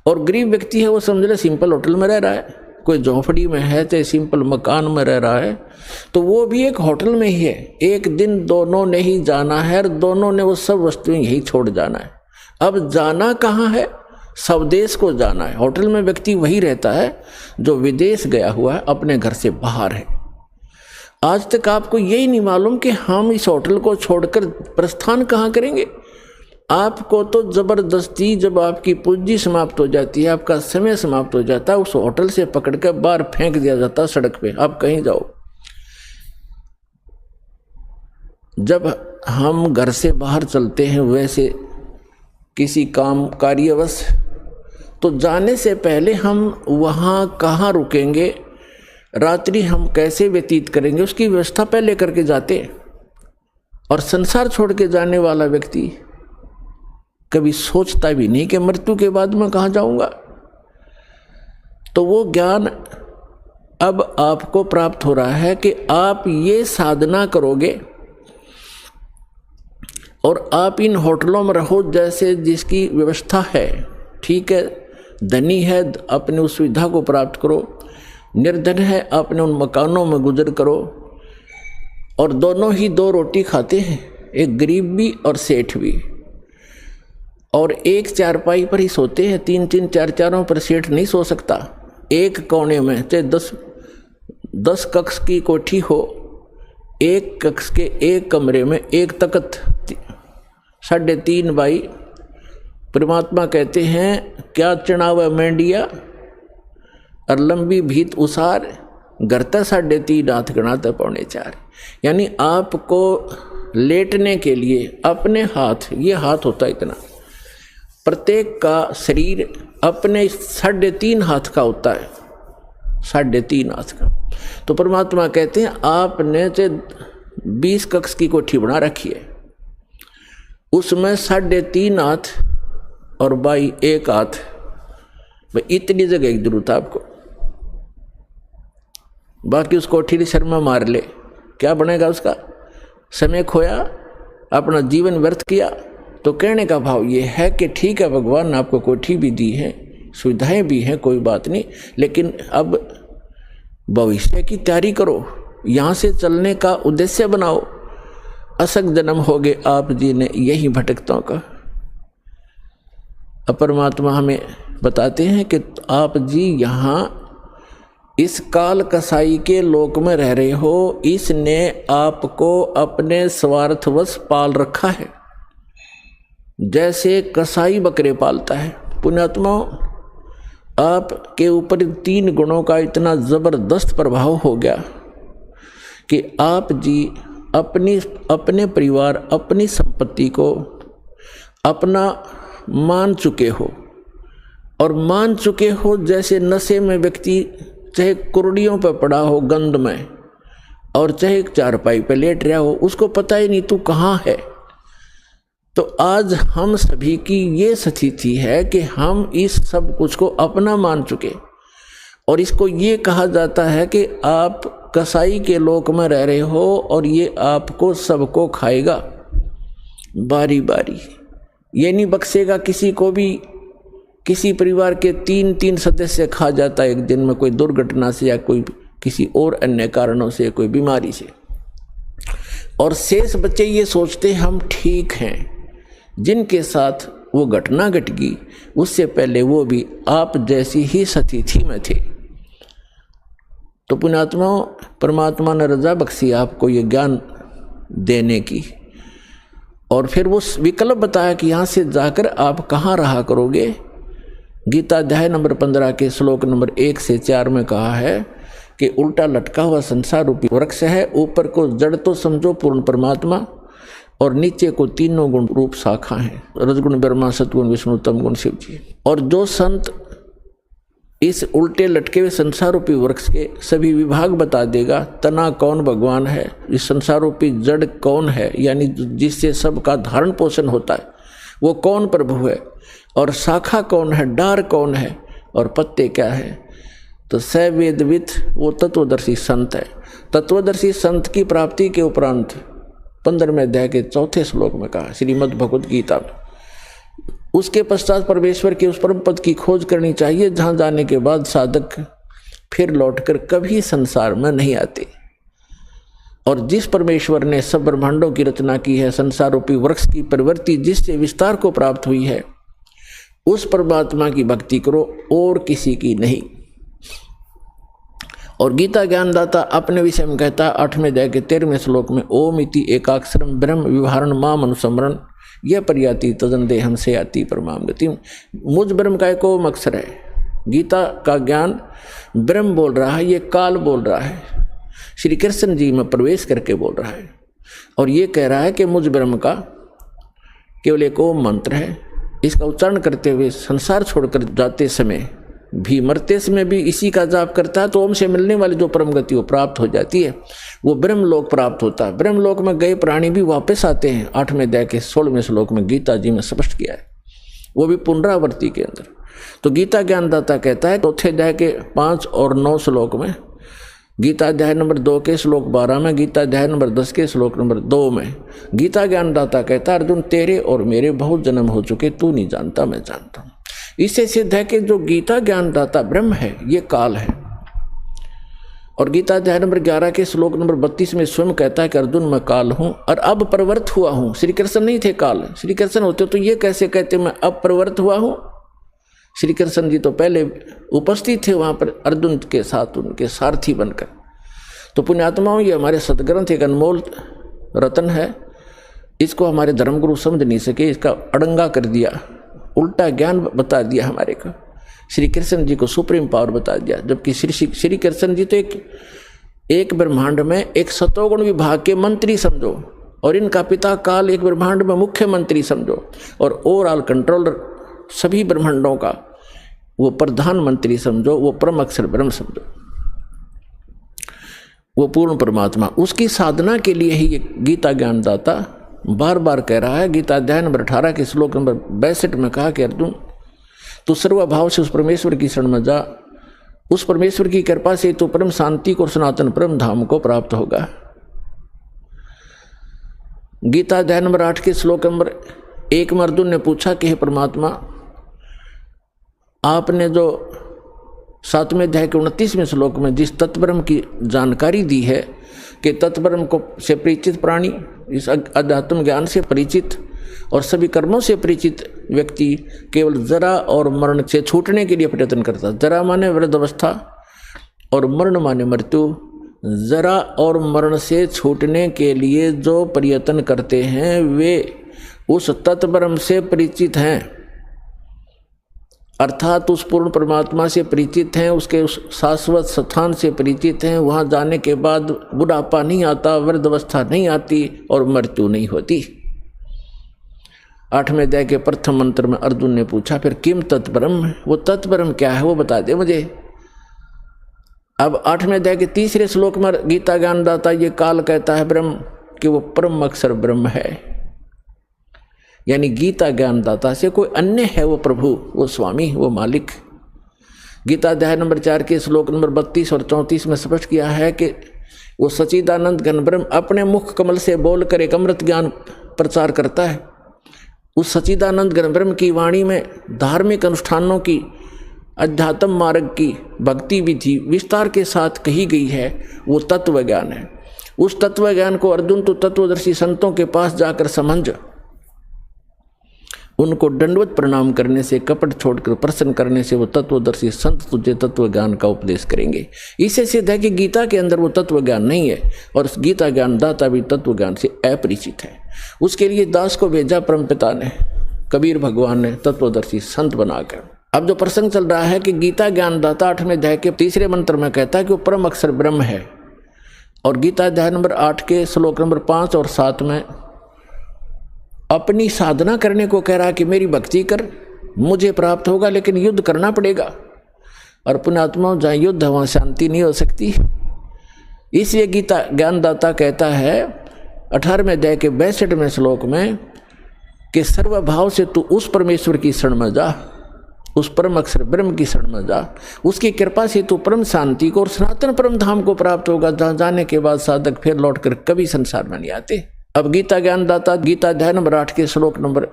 और गरीब व्यक्ति है वो समझ ले सिंपल होटल में रह रहा है, कोई झोंपड़ी में है चाहे सिंपल मकान में रह रहा है, तो वो भी एक होटल में ही है। एक दिन दोनों ने ही जाना है और दोनों ने वो सब वस्तुएं यही छोड़ जाना है। अब जाना कहाँ है? स्वदेश को जाना है। होटल में व्यक्ति वही रहता है जो विदेश गया हुआ है, अपने घर से बाहर है। आज तक आपको यही नहीं मालूम कि हम इस होटल को छोड़कर प्रस्थान कहाँ करेंगे। आपको तो जबरदस्ती जब आपकी पूंजी समाप्त हो जाती है, आपका समय समाप्त हो जाता है, उस होटल से पकड़ कर बाहर फेंक दिया जाता है सड़क पे, आप कहीं जाओ। जब हम घर से बाहर चलते हैं वैसे किसी काम कार्यवश, तो जाने से पहले हम वहाँ कहाँ रुकेंगे, रात्रि हम कैसे व्यतीत करेंगे, उसकी व्यवस्था पहले करके जाते हैं। और संसार छोड़ के जाने वाला व्यक्ति कभी सोचता भी नहीं कि मृत्यु के बाद मैं कहाँ जाऊंगा। तो वो ज्ञान अब आपको प्राप्त हो रहा है कि आप ये साधना करोगे और आप इन होटलों में रहो जैसे जिसकी व्यवस्था है, ठीक है, धनी है अपने उस सुविधा को प्राप्त करो, निर्धन है अपने उन मकानों में गुजर करो। और दोनों ही दो रोटी खाते हैं, एक गरीब भी और सेठ भी, और एक चारपाई पर ही सोते हैं, 3-3 4-4 पर सेठ नहीं सो सकता। एक कोने में चाहे 10 कक्ष की कोठी हो, एक कक्ष के एक कमरे में एक तख्त 3.5 बाई। परमात्मा कहते हैं क्या चढ़ावा मेंढिया और लंबी भीत उसार, गरता 3.5 हाथ गणाता 4.25। यानी आपको लेटने के लिए अपने हाथ, ये हाथ होता है इतना, प्रत्येक का शरीर अपने 3.5 हाथ का होता है, 3.5 हाथ का। तो परमात्मा कहते हैं आपने 20 कक्ष की कोठी बना रखी है, उसमें 3.5 हाथ और बाई 1 हाथ, भाई इतनी जगह की जरूरत है आपको। बाकी उस कोठी शर्मा मार ले, क्या बनेगा उसका? समय खोया, अपना जीवन व्यर्थ किया। तो कहने का भाव ये है कि ठीक है, भगवान ने आपको कोठी भी दी है, सुविधाएं भी हैं, कोई बात नहीं, लेकिन अब भविष्य की तैयारी करो, यहाँ से चलने का उद्देश्य बनाओ। असक जन्म हो गए आप जी ने यही भटकतों का। परमात्मा हमें बताते हैं कि आप जी यहाँ इस काल कसाई के लोक में रह रहे हो, इसने आपको अपने स्वार्थवश पाल रखा है, जैसे कसाई बकरे पालता है। पुण्यात्मा, आपके ऊपर 3 गुणों का इतना जबरदस्त प्रभाव हो गया कि आप जी अपने परिवार, अपनी संपत्ति को अपना मान चुके हो, और मान चुके हो जैसे नशे में व्यक्ति चाहे कुर्डियों पर पड़ा हो गंद में, और चाहे चारपाई पे लेट रहा हो, उसको पता ही नहीं तू कहाँ है। तो आज हम सभी की ये स्थिति है कि हम इस सब कुछ को अपना मान चुके, और इसको ये कहा जाता है कि आप कसाई के लोक में रह रहे हो और ये आपको सबको खाएगा बारी बारी, ये नहीं बख्शेगा किसी को भी। किसी परिवार के 3-3 सदस्य खा जाता है एक दिन में, कोई दुर्घटना से या कोई किसी और अन्य कारणों से, कोई बीमारी से। और शेष बच्चे ये सोचते हम ठीक हैं। जिनके साथ वो घटना घट गई उससे पहले वो भी आप जैसी ही स्थिति में थे। तो पुण्यात्मा, परमात्मा ने रजा बख्शी आपको ये ज्ञान देने की, और फिर वो विकल्प बताया कि यहाँ से जाकर आप कहाँ रहा करोगे। गीता अध्याय नंबर 15 के श्लोक नंबर 1 से 4 में कहा है कि उल्टा लटका हुआ संसार रूपी वृक्ष है, ऊपर को जड़ तो समझो पूर्ण परमात्मा, और नीचे को 3 गुण रूप शाखा है, रजगुण ब्रह्मा, सतगुण विष्णु, तम गुण शिव जी। और जो संत इस उल्टे लटके हुए संसार रूपी वृक्ष के सभी विभाग बता देगा, तना कौन भगवान है, इस संसार रूपी जड़ कौन है, यानी जिससे सबका धारण पोषण होता है, वो कौन प्रभु है, और शाखा कौन है, डार कौन है, और पत्ते क्या है, तो स वेदविद वो तत्वदर्शी संत है। तत्वदर्शी संत की प्राप्ति के उपरांत 15वें अध्याय के 4थे श्लोक में कहा श्रीमद् भगवद गीता में, उसके पश्चात परमेश्वर के उस परम पद की खोज करनी चाहिए जहाँ जाने के बाद साधक फिर लौटकर कभी संसार में नहीं आते। और जिस परमेश्वर ने सब ब्रह्मांडों की रचना की है, संसार रूपी वृक्ष की प्रवृत्ति जिससे विस्तार को प्राप्त हुई है, उस परमात्मा की भक्ति करो और किसी की नहीं। और गीता ज्ञानदाता अपने विषय में कहता है 8वें अध्याय के 13वें श्लोक में, ओम इति एकाक्षरम ब्रह्म विवहारण माम अनुस्मरण यह प्रयाति तदन दे हमसे आती परमाम गति। मुझ ब्रह्म का एक ओम अक्षर है। गीता का ज्ञान ब्रह्म बोल रहा है, ये काल बोल रहा है, श्री कृष्ण जी में प्रवेश करके बोल रहा है। और ये कह रहा है कि मुझ ब्रह्म का केवल एक ओम मंत्र है। इसका उच्चारण करते हुए संसार छोड़कर जाते समय भी, मरते समय भी इसी का जाप करता है तो ओम से मिलने वाली जो परम गति वो प्राप्त हो जाती है, वो ब्रह्म लोक प्राप्त होता है। ब्रह्म लोक में गए प्राणी भी वापस आते हैं। 8वें अध्याय के 16वें श्लोक में गीता जी में स्पष्ट किया है, वो भी पुनरावृत्ति के अंदर। तो गीता ज्ञानदाता कहता है 4थे अध्याय के 5 और 9 श्लोक में, गीता अध्याय नंबर 2 के श्लोक 12 में, गीता अध्याय नंबर 10 के श्लोक नंबर 2 में गीता ज्ञानदाता कहता है अर्जुन तेरे और मेरे बहुत जन्म हो चुके, तू नहीं जानता मैं जानता हूँ। इससे सिद्ध है कि जो गीता ज्ञानदाता ब्रह्म है ये काल है। और गीता अध्याय नंबर 11 के श्लोक नंबर 32 में स्वयं कहता है कि अर्जुन मैं काल हूँ और अब प्रवृत्त हुआ हूँ। श्री कृष्ण नहीं थे काल, श्री कृष्ण होते तो ये कैसे कहते मैं अब प्रवृत्त हुआ हूँ। श्री कृष्ण जी तो पहले उपस्थित थे वहाँ पर अर्जुन के साथ, उनके सारथी बनकर। तो पुण्यात्माओं, ये हमारे सदग्रंथ एक अनमोल रत्न है। इसको हमारे धर्मगुरु समझ नहीं सके, इसका अड़ंगा कर दिया, उल्टा ज्ञान बता दिया हमारे को। श्री कृष्ण जी को सुप्रीम पावर बता दिया, जबकि श्री कृष्ण जी तो एक ब्रह्मांड में एक सतोगुण विभाग के मंत्री समझो, और इनका पिता काल एक ब्रह्मांड में मुख्यमंत्री समझो, और ओवरऑल कंट्रोलर सभी ब्रह्मांडों का वो प्रधानमंत्री समझो, वो परम अक्षर ब्रह्म समझो, वो पूर्ण परमात्मा। उसकी साधना के लिए ही ये गीता ज्ञानदाता बार बार कह रहा है। गीता अध्याय नंबर 18 के श्लोक नंबर 62 में कहा कि अर्जुन तू सर्वभाव से उस परमेश्वर की शरण में जा, उस परमेश्वर की कृपा से तो परम शांति को, सनातन परम धाम को प्राप्त होगा। गीता अध्याय नंबर 8 के श्लोक नंबर 1 में अर्जुन ने पूछा कि हे परमात्मा, आपने जो 7वें अध्याय के 29वें श्लोक में जिस तत्ब्रह्म की जानकारी दी है कि तत्ब्रह्म को से परिचित प्राणी, इस अध्यात्म ज्ञान से परिचित और सभी कर्मों से परिचित व्यक्ति केवल जरा और मरण से छूटने के लिए प्रयत्न करता। जरा माने वृद्धावस्था और मरण माने मृत्यु। जरा और मरण से छूटने के लिए जो प्रयत्न करते हैं वे उस तत्ब्रह्म से परिचित हैं, अर्थात उस पूर्ण परमात्मा से परिचित हैं, उसके उस शाश्वत स्थान से परिचित हैं। वहाँ जाने के बाद बुढ़ापा नहीं आता, वृद्धावस्था नहीं आती और मृत्यु नहीं होती। 8वें अध्याय के प्रथम मंत्र में अर्जुन ने पूछा फिर किम तत्ब्रह्म, वो तत्ब्रह्म क्या है वो बता दे मुझे। अब 8वें अध्याय के 3रे श्लोक में गीता ज्ञानदाता ये काल कहता है ब्रह्म कि वो परम अक्षर ब्रह्म है, यानी गीता ज्ञानदाता से कोई अन्य है वो प्रभु, वो स्वामी, वो मालिक। गीता अध्याय नंबर 4 के श्लोक नंबर 32 और 34 में स्पष्ट किया है कि वो सच्चिदानंद घन ब्रह्म अपने मुख कमल से बोलकर एक अमृत ज्ञान प्रचार करता है। उस सच्चिदानंद घन ब्रह्म की वाणी में धार्मिक अनुष्ठानों की, अध्यात्म मार्ग की, भक्ति विधि विस्तार के साथ कही गई है, वो तत्व ज्ञान है। उस तत्व ज्ञान को अर्जुन तो तत्वदर्शी संतों के पास जाकर समझ, उनको दंडवत प्रणाम करने से, कपट छोड़कर प्रसन्न करने से वो तत्वदर्शी संत तुझे तत्व ज्ञान का उपदेश करेंगे। इससे सिद्ध है कि गीता के अंदर वो तत्व ज्ञान नहीं है और गीता ज्ञान दाता भी तत्व ज्ञान से अपरिचित है। उसके लिए दास को भेजा परमपिता ने, कबीर भगवान ने तत्वदर्शी संत बनाकर। अब जो प्रसंग चल रहा है कि गीता ज्ञान दाता 8वें अध्याय के 3रे मंत्र में कहता है कि वो परम अक्षर ब्रह्म है, और गीता अध्याय नंबर 8 के श्लोक नंबर 5 और 7 में अपनी साधना करने को कह रहा कि मेरी भक्ति कर, मुझे प्राप्त होगा, लेकिन युद्ध करना पड़ेगा। और पुण्यात्माओं, जहाँ युद्ध है वहाँ शांति नहीं हो सकती। इसलिए गीता ज्ञानदाता कहता है 18वें अध्याय के 62वें श्लोक में कि सर्वभाव से तू उस परमेश्वर की शरण में जा, उस परम अक्षर ब्रह्म की शरण में जा, उसकी कृपा से तू परम शांति को और सनातन परम धाम को प्राप्त होगा, जहाँ जाने के बाद साधक फिर लौटकर कभी संसार में नहीं आते। अब गीता ज्ञानदाता गीता अध्याय नंबर 8 के श्लोक नंबर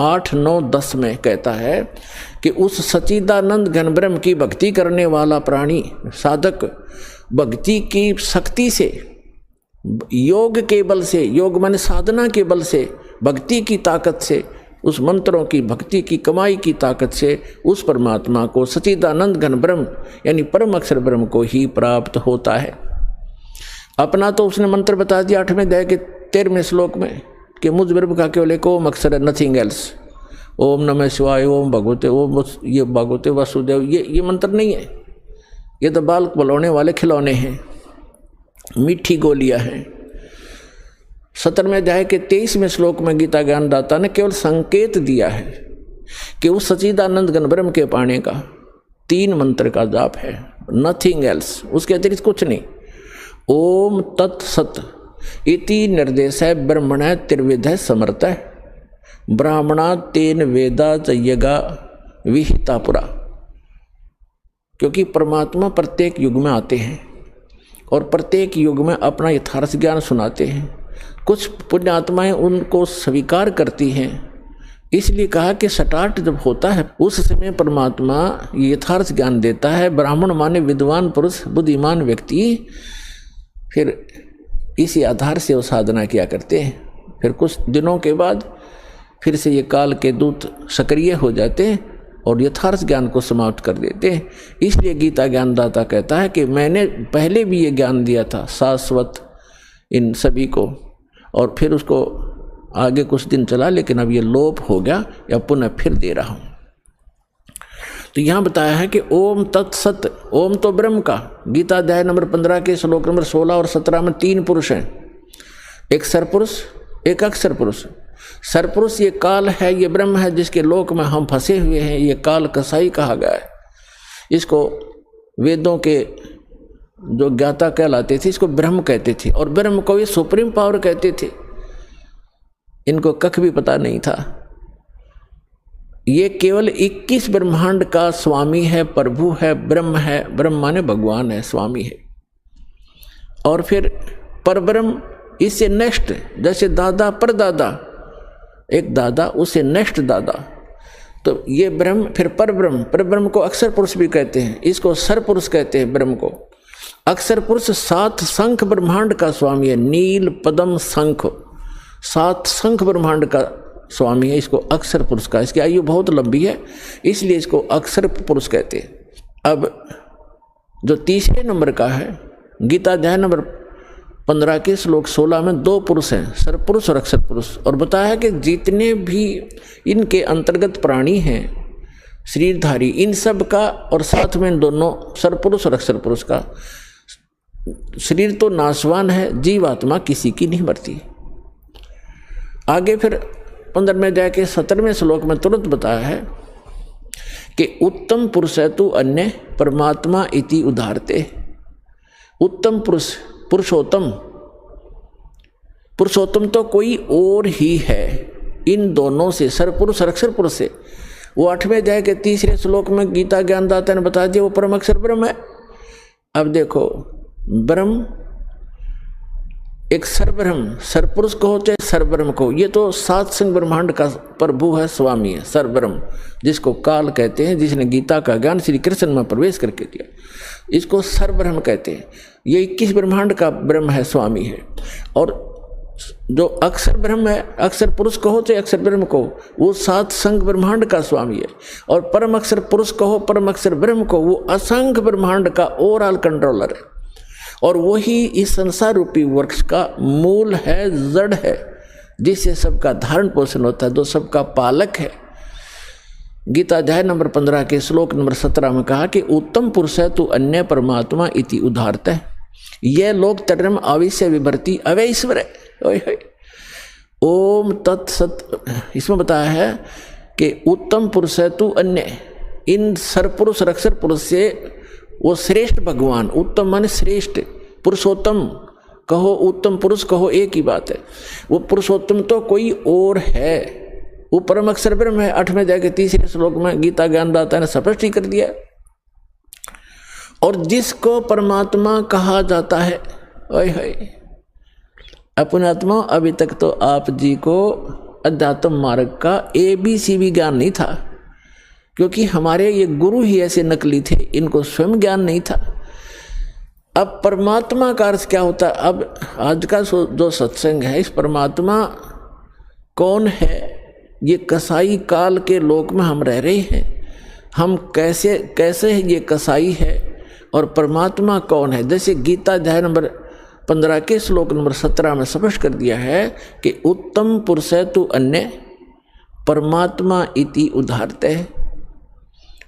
8, 9, 10 में कहता है कि उस सच्चिदानंद घन ब्रह्म की भक्ति करने वाला प्राणी साधक भक्ति की शक्ति से, योग के बल से, योग माने साधना के बल से, भक्ति की ताकत से, उस मंत्रों की भक्ति की कमाई की ताकत से उस परमात्मा को, सच्चिदानंद घन ब्रह्म यानी परम अक्षर ब्रह्म को ही प्राप्त होता है। अपना तो उसने मंत्र बता दिया 8वें अध्याय के 13वें श्लोक में कि मुझ ब्रह्म का केवल एक ओम अक्षर है, नथिंग एल्स। ओम नमः शिवाय, ओम भगवते, ओम ये भगवते वासुदेव, ये मंत्र नहीं है, ये तो बाल बलौने वाले खिलौने हैं, मीठी गोलियां हैं। 17वें अध्याय के 23वें श्लोक में गीता ज्ञानदाता ने केवल संकेत दिया है कि उस सच्चिदानंद घन ब्रह्म के पाने का 3 मंत्र का जाप है, नथिंग एल्स, उसके अतिरिक्त कुछ नहीं। ओम तत्सत इति निर्देश है ब्रह्मण त्रिविध समर्थ ब्राह्मणा तेन वेदा जयगा विहिता पुरा। क्योंकि परमात्मा प्रत्येक युग में आते हैं और प्रत्येक युग में अपना यथार्थ ज्ञान सुनाते हैं। कुछ पुण्यात्माएं उनको स्वीकार करती हैं, इसलिए कहा कि स्टार्ट जब होता है उस समय परमात्मा यथार्थ ज्ञान देता है। ब्राह्मण माने विद्वान पुरुष, बुद्धिमान व्यक्ति, फिर इसी आधार से वो साधना किया करते हैं। फिर कुछ दिनों के बाद फिर से ये काल के दूत सक्रिय हो जाते हैं और यथार्थ ज्ञान को समाप्त कर देते हैं। इसलिए गीता ज्ञानदाता कहता है कि मैंने पहले भी ये ज्ञान दिया था शाश्वत इन सभी को, और फिर उसको आगे कुछ दिन चला, लेकिन अब ये लोप हो गया, या पुनः फिर दे रहा हूँ। तो यहाँ बताया है कि ओम तत्सत, ओम तो ब्रह्म का, गीता अध्याय नंबर 15 के श्लोक नंबर 16 और 17 में 3 पुरुष हैं, एक सरपुरुष एक अक्षर पुरुष। सरपुरुष ये काल है, ये ब्रह्म है जिसके लोक में हम फंसे हुए हैं, ये काल कसाई कहा गया है। इसको वेदों के जो ज्ञाता कहलाते थे इसको ब्रह्म कहते थे, और ब्रह्म को ये सुप्रीम पावर कहते थे। इनको कख भी पता नहीं था। ये केवल 21 ब्रह्मांड का स्वामी है, प्रभु है, ब्रह्म माने भगवान है, स्वामी है। और फिर परब्रह्म इससे नेक्स्ट, जैसे दादा परदादा, एक दादा उससे नेक्स्ट दादा, तो ये ब्रह्म फिर परब्रह्म को अक्षर पुरुष भी कहते हैं, इसको सर पुरुष कहते हैं ब्रह्म को। अक्षर पुरुष 7 शंख ब्रह्मांड का स्वामी है, नील पद्म शंख, 7 शंख ब्रह्मांड का स्वामी है, इसको अक्षर पुरुष का। इसकी आयु बहुत लंबी है, इसलिए इसको अक्षर पुरुष कहते हैं। अब जो तीसरे नंबर का है, गीता अध्याय नंबर 15 के श्लोक 16 में 2 पुरुष हैं, सरपुरुष और अक्षर पुरुष, और बताया है कि जितने भी इनके अंतर्गत प्राणी हैं शरीरधारी, इन सब का, और साथ में दोनों सरपुरुष और अक्षर पुरुष का शरीर तो नाशवान है, जीवात्मा किसी की नहीं मरती। आगे फिर 15वें अध्याय के 17वें श्लोक में तुरंत बताया है कि उत्तम पुरुष है तू अन्य परमात्मा इति उदाहरते। उत्तम पुरुष, पुरुषोत्तम तो कोई और ही है इन दोनों से, सरपुरुष और अक्षर पुरुष से। वो 8वें अध्याय के 3 श्लोक में गीता ज्ञानदाता ने बता दिया वो परम अक्षर ब्रह्म है। अब देखो, ब्रह्म एक सरब्रह्म, सरपुरुष को हो चाहे सरब्रह्म को, ये तो 7 संग ब्रह्मांड का प्रभु है, स्वामी है, सरब्रह्म, जिसको काल कहते हैं, जिसने गीता का ज्ञान श्री कृष्ण में प्रवेश करके दिया, इसको सरब्रह्म कहते हैं। ये 21 ब्रह्मांड का ब्रह्म है, स्वामी है। और जो अक्षर ब्रह्म है, अक्षर पुरुष को हो चाहे अक्षर ब्रह्म को, वो 7 संग ब्रह्मांड का स्वामी है। और परम अक्षर पुरुष को हो, परम अक्षर ब्रह्म को, वो असंख्य ब्रह्मांड का ओवरऑल कंट्रोलर है, और वही इस संसार रूपी वृक्ष का मूल है, जड़ है, जिससे सबका धारण पोषण होता है, जो सबका पालक है। गीता अध्याय नंबर 15 के श्लोक नंबर 17 में कहा कि उत्तम पुरुष है तू अन्य परमात्मा इति उदाहरत है, यह लोक तर्म आविश्य विभर्ति अवैश्वर है। ओम तत्सत, इसमें बताया है कि उत्तम पुरुष है तू अन्य, इन सरपुरुष और अक्षर पुरुष से वो श्रेष्ठ भगवान, उत्तम माने श्रेष्ठ, पुरुषोत्तम कहो उत्तम पुरुष कहो एक ही बात है। वो पुरुषोत्तम तो कोई और है, वो परम अक्षर ब्रह्म है। 8वें अध्याय के 3 श्लोक में गीता ज्ञानदाता ने स्पष्ट ही कर दिया। और जिसको परमात्मा कहा जाता है, अपने आत्मा, अभी तक तो आप जी को अध्यात्म मार्ग का ABC भी ज्ञान नहीं था, क्योंकि हमारे ये गुरु ही ऐसे नकली थे, इनको स्वयं ज्ञान नहीं था। अब परमात्मा का अर्थ क्या होता है? अब आज का जो सत्संग है, इस परमात्मा कौन है? ये कसाई काल के लोक में हम रह रहे हैं, हम कैसे ये कसाई है, और परमात्मा कौन है? जैसे गीता अध्याय नंबर 15 के श्लोक नंबर 17 में स्पष्ट कर दिया है कि उत्तम पुरुष तु अन्य परमात्मा इति उदाहरते है।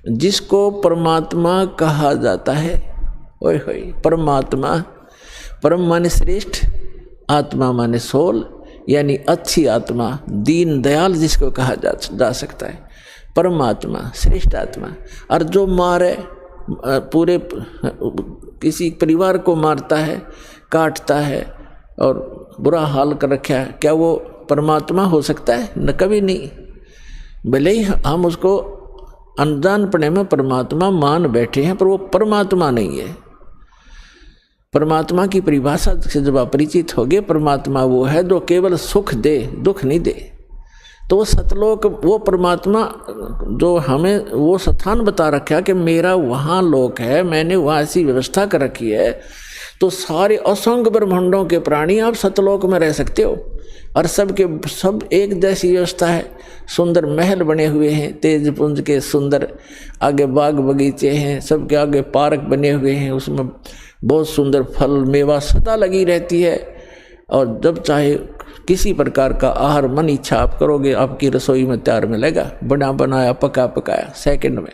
जिसको परमात्मा कहा जाता है, ओए होए, परमात्मा, परम माने श्रेष्ठ, आत्मा माने सोल, यानी अच्छी आत्मा, दीन दयाल जिसको कहा जा सकता है, परमात्मा, श्रेष्ठ आत्मा। और जो मारे, पूरे किसी परिवार को मारता है, काटता है और बुरा हाल कर रखा है, क्या वो परमात्मा हो सकता है? न, कभी नहीं। भले ही हम उसको अनजानपने में परमात्मा मान बैठे हैं, पर वो परमात्मा नहीं है। परमात्मा की परिभाषा से जब आप परिचित होगे, परमात्मा वो है जो केवल सुख दे, दुख नहीं दे। तो वो सतलोक, वो परमात्मा जो हमें वो स्थान बता रखा कि मेरा वहाँ लोक है, मैंने वहाँ ऐसी व्यवस्था कर रखी है, तो सारे असंख्य ब्रह्मांडों के प्राणी आप सतलोक में रह सकते हो। और सब एक जैसी व्यवस्था है, सुंदर महल बने हुए हैं, तेजपुंज के सुंदर, आगे बाग बगीचे हैं, सबके आगे पार्क बने हुए हैं, उसमें बहुत सुंदर फल मेवा सदा लगी रहती है। और जब चाहे किसी प्रकार का आहार मन इच्छा आप करोगे, आपकी रसोई में तैयार मिलेगा, बना बनाया पका पकाया सेकंड में,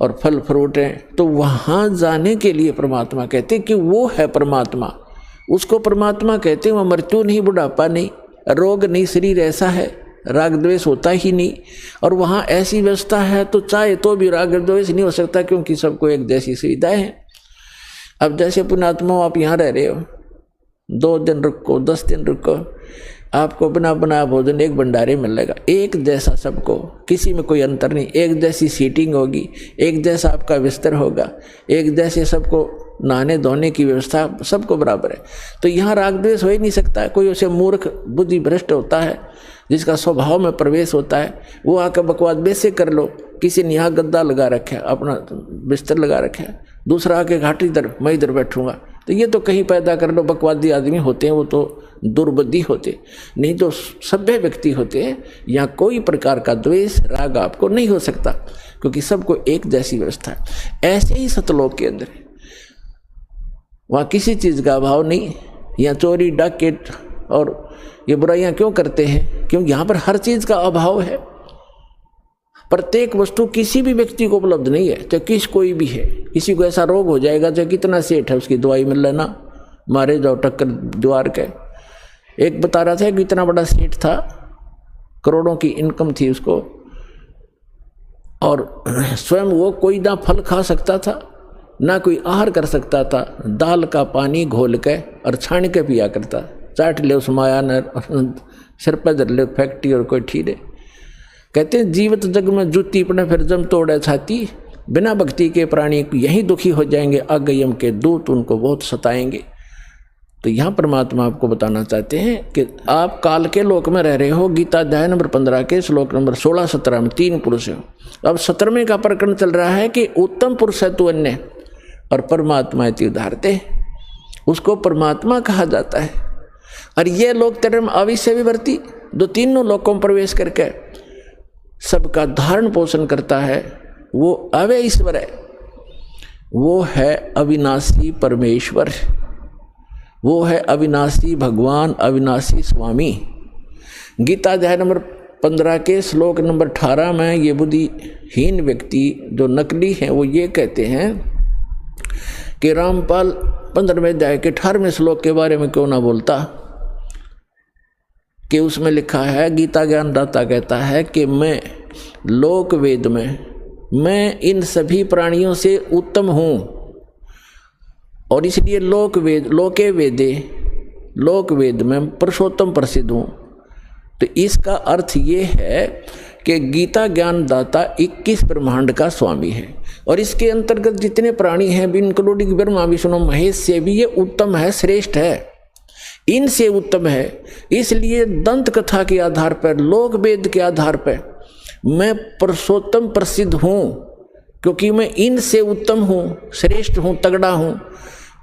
और फल फ्रूट हैं। तो वहाँ जाने के लिए परमात्मा कहते हैं कि वो है परमात्मा, उसको परमात्मा कहते हैं। वह मृत्यु नहीं, बुढ़ापा नहीं, रोग नहीं, शरीर ऐसा है, राग द्वेष होता ही नहीं। और वहाँ ऐसी व्यवस्था है तो चाहे तो भी राग द्वेष नहीं हो सकता, क्योंकि सबको एक जैसी सुविधाएं हैं। अब जैसे पुण्यात्मा आप यहाँ रह रहे हो, 2 दिन रुको, 10 दिन रुको, आपको बना बनाया भोजन एक भंडारे मिलेगा, एक जैसा सबको, किसी में कोई अंतर नहीं, एक जैसी सीटिंग होगी, एक जैसा आपका बिस्तर होगा, एक जैसे सबको नहाने धोने की व्यवस्था सबको बराबर है। तो यहाँ राग द्वेष हो ही नहीं सकता है। कोई उसे मूर्ख बुद्धि भ्रष्ट होता है, जिसका स्वभाव में प्रवेश होता है, वो आकर बकवाद वैसे कर लो। किसी ने यहाँ गद्दा लगा रखा है, अपना बिस्तर लगा रखा है, दूसरा आके घाटी इधर, मैं इधर बैठूंगा, तो ये तो कहीं पैदा कर लो। बकवादी आदमी होते हैं, वो तो दुर्बुद्धि होते, नहीं तो सभ्य व्यक्ति होते हैं। यहाँ कोई प्रकार का द्वेष राग आपको नहीं हो सकता, क्योंकि सबको एक जैसी व्यवस्था है। ऐसे ही सतलोक के अंदर वहाँ किसी चीज़ का अभाव नहीं। यहाँ चोरी डाकैत और ये बुराइयाँ क्यों करते हैं? क्योंकि यहाँ पर हर चीज़ का अभाव है। प्रत्येक वस्तु किसी भी व्यक्ति को उपलब्ध नहीं है, चाहे कोई भी है। किसी को ऐसा रोग हो जाएगा, चाहे कितना सेठ है, उसकी दवाई मिल लेना, मारे जाओ टक्कर द्वार के। एक बता रहा था कि इतना बड़ा सेठ था, करोड़ों की इनकम थी उसको, और स्वयं वो कोई ना फल खा सकता था, ना कोई आहार कर सकता था, दाल का पानी घोल के और छान के पिया करता। चाट ले उस माया ने, सिर पर धर ले फैक्ट्री और कोई ठीरे। कहते हैं जीवित जग में जूती पड़े फिर जम तोड़े छाती, बिना भक्ति के प्राणी यही दुखी हो जाएंगे, आगे यम के दूत उनको बहुत सताएंगे। तो यहाँ परमात्मा आपको बताना चाहते हैं कि आप काल के लोक में रह रहे हो। गीता अध्याय नंबर 15 के श्लोक नंबर 16-17 में 3 पुरुष हो। अब 17वें का प्रकरण चल रहा है कि उत्तम पुरुष है तू अन्य और परमात्मा इति उदाहरते, उसको परमात्मा कहा जाता है। और ये लोक धर्म अविश्य विवर्ती, जो तीनों लोकों में प्रवेश करके सबका धारण पोषण करता है, वो अव्यय ईश्वर है, वो है अविनाशी परमेश्वर, वो है अविनाशी भगवान, अविनाशी स्वामी। गीता अध्याय नंबर 15 के श्लोक नंबर 18 में ये बुद्धिहीन व्यक्ति जो नकली हैं वो ये कहते हैं कि रामपाल 15वें अध्याय के 18वें श्लोक के बारे में क्यों ना बोलता, कि उसमें लिखा है, गीता ज्ञानदाता कहता है कि मैं लोक वेद में, मैं इन सभी प्राणियों से उत्तम हूँ, और इसलिए लोके वेदे, लोक वेद में पुरुषोत्तम प्रसिद्ध हूँ। तो इसका अर्थ ये है कि गीता ज्ञानदाता 21 ब्रह्मांड का स्वामी है, और इसके अंतर्गत जितने प्राणी हैं, इंक्लूडिंग ब्रह्मा विष्णु महेश से भी ये उत्तम है, श्रेष्ठ है, इनसे उत्तम है। इसलिए दंत कथा के आधार पर, लोक वेद के आधार पर मैं पुरुषोत्तम प्रसिद्ध हूँ, क्योंकि मैं इनसे उत्तम हूँ, श्रेष्ठ हूँ, तगड़ा हूँ,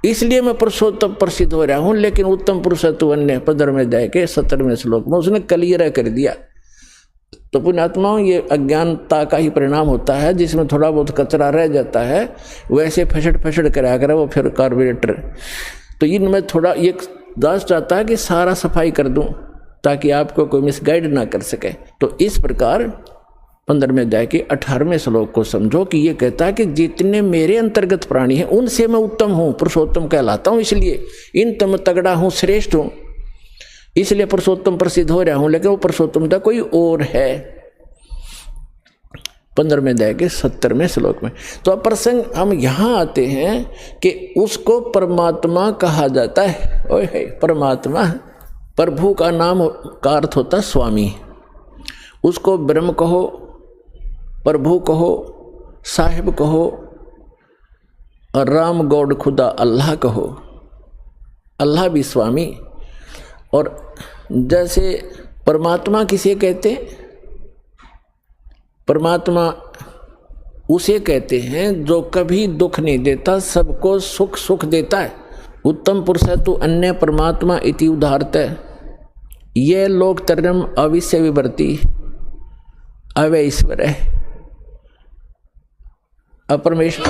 इसलिए मैं पुरुषोत्तम प्रसिद्ध हो रहा हूँ। लेकिन उत्तम पुरुष तो अन्य 15वें अध्याय के 17वें श्लोक में उसने क्लियर कर दिया। तो पुण्यात्माओं, ये अज्ञानता का ही परिणाम होता है, जिसमें थोड़ा बहुत कचरा रह जाता है, वैसे फसड़ कराया करा वो फिर कार्बोरेटर तो इनमें थोड़ा ये दास चाहता है कि सारा सफाई कर दूं ताकि आपको कोई मिसगाइड ना कर सके। तो इस प्रकार 15वें अध्याय के 18वें श्लोक को समझो कि ये कहता है कि जितने मेरे अंतर्गत प्राणी हैं उनसे मैं उत्तम हूं, पुरुषोत्तम कहलाता हूं, इसलिए इन तम तगड़ा हूं, श्रेष्ठ हूं, इसलिए पुरुषोत्तम प्रसिद्ध हो रहा हूं। लेकिन वो पुरुषोत्तमता कोई और है। 15वें अध्याय के 70वें श्लोक में। तो अब प्रसंग हम यहां आते हैं कि उसको परमात्मा कहा जाता है। ओए परमात्मा, प्रभु का नाम का अर्थ होता है स्वामी। उसको ब्रह्म कहो, प्रभु कहो, साहिब कहो, और राम गॉड खुदा अल्लाह कहो। अल्लाह भी स्वामी। और जैसे परमात्मा किसे कहते हैं? परमात्मा उसे कहते हैं जो कभी दुख नहीं देता, सबको सुख सुख देता है। उत्तम पुरुष है तो अन्य परमात्मा इति उदाहरत है। ये लोक तरम अविश्य विवर्ती अवय ईश्वर है। अपरमेश्वर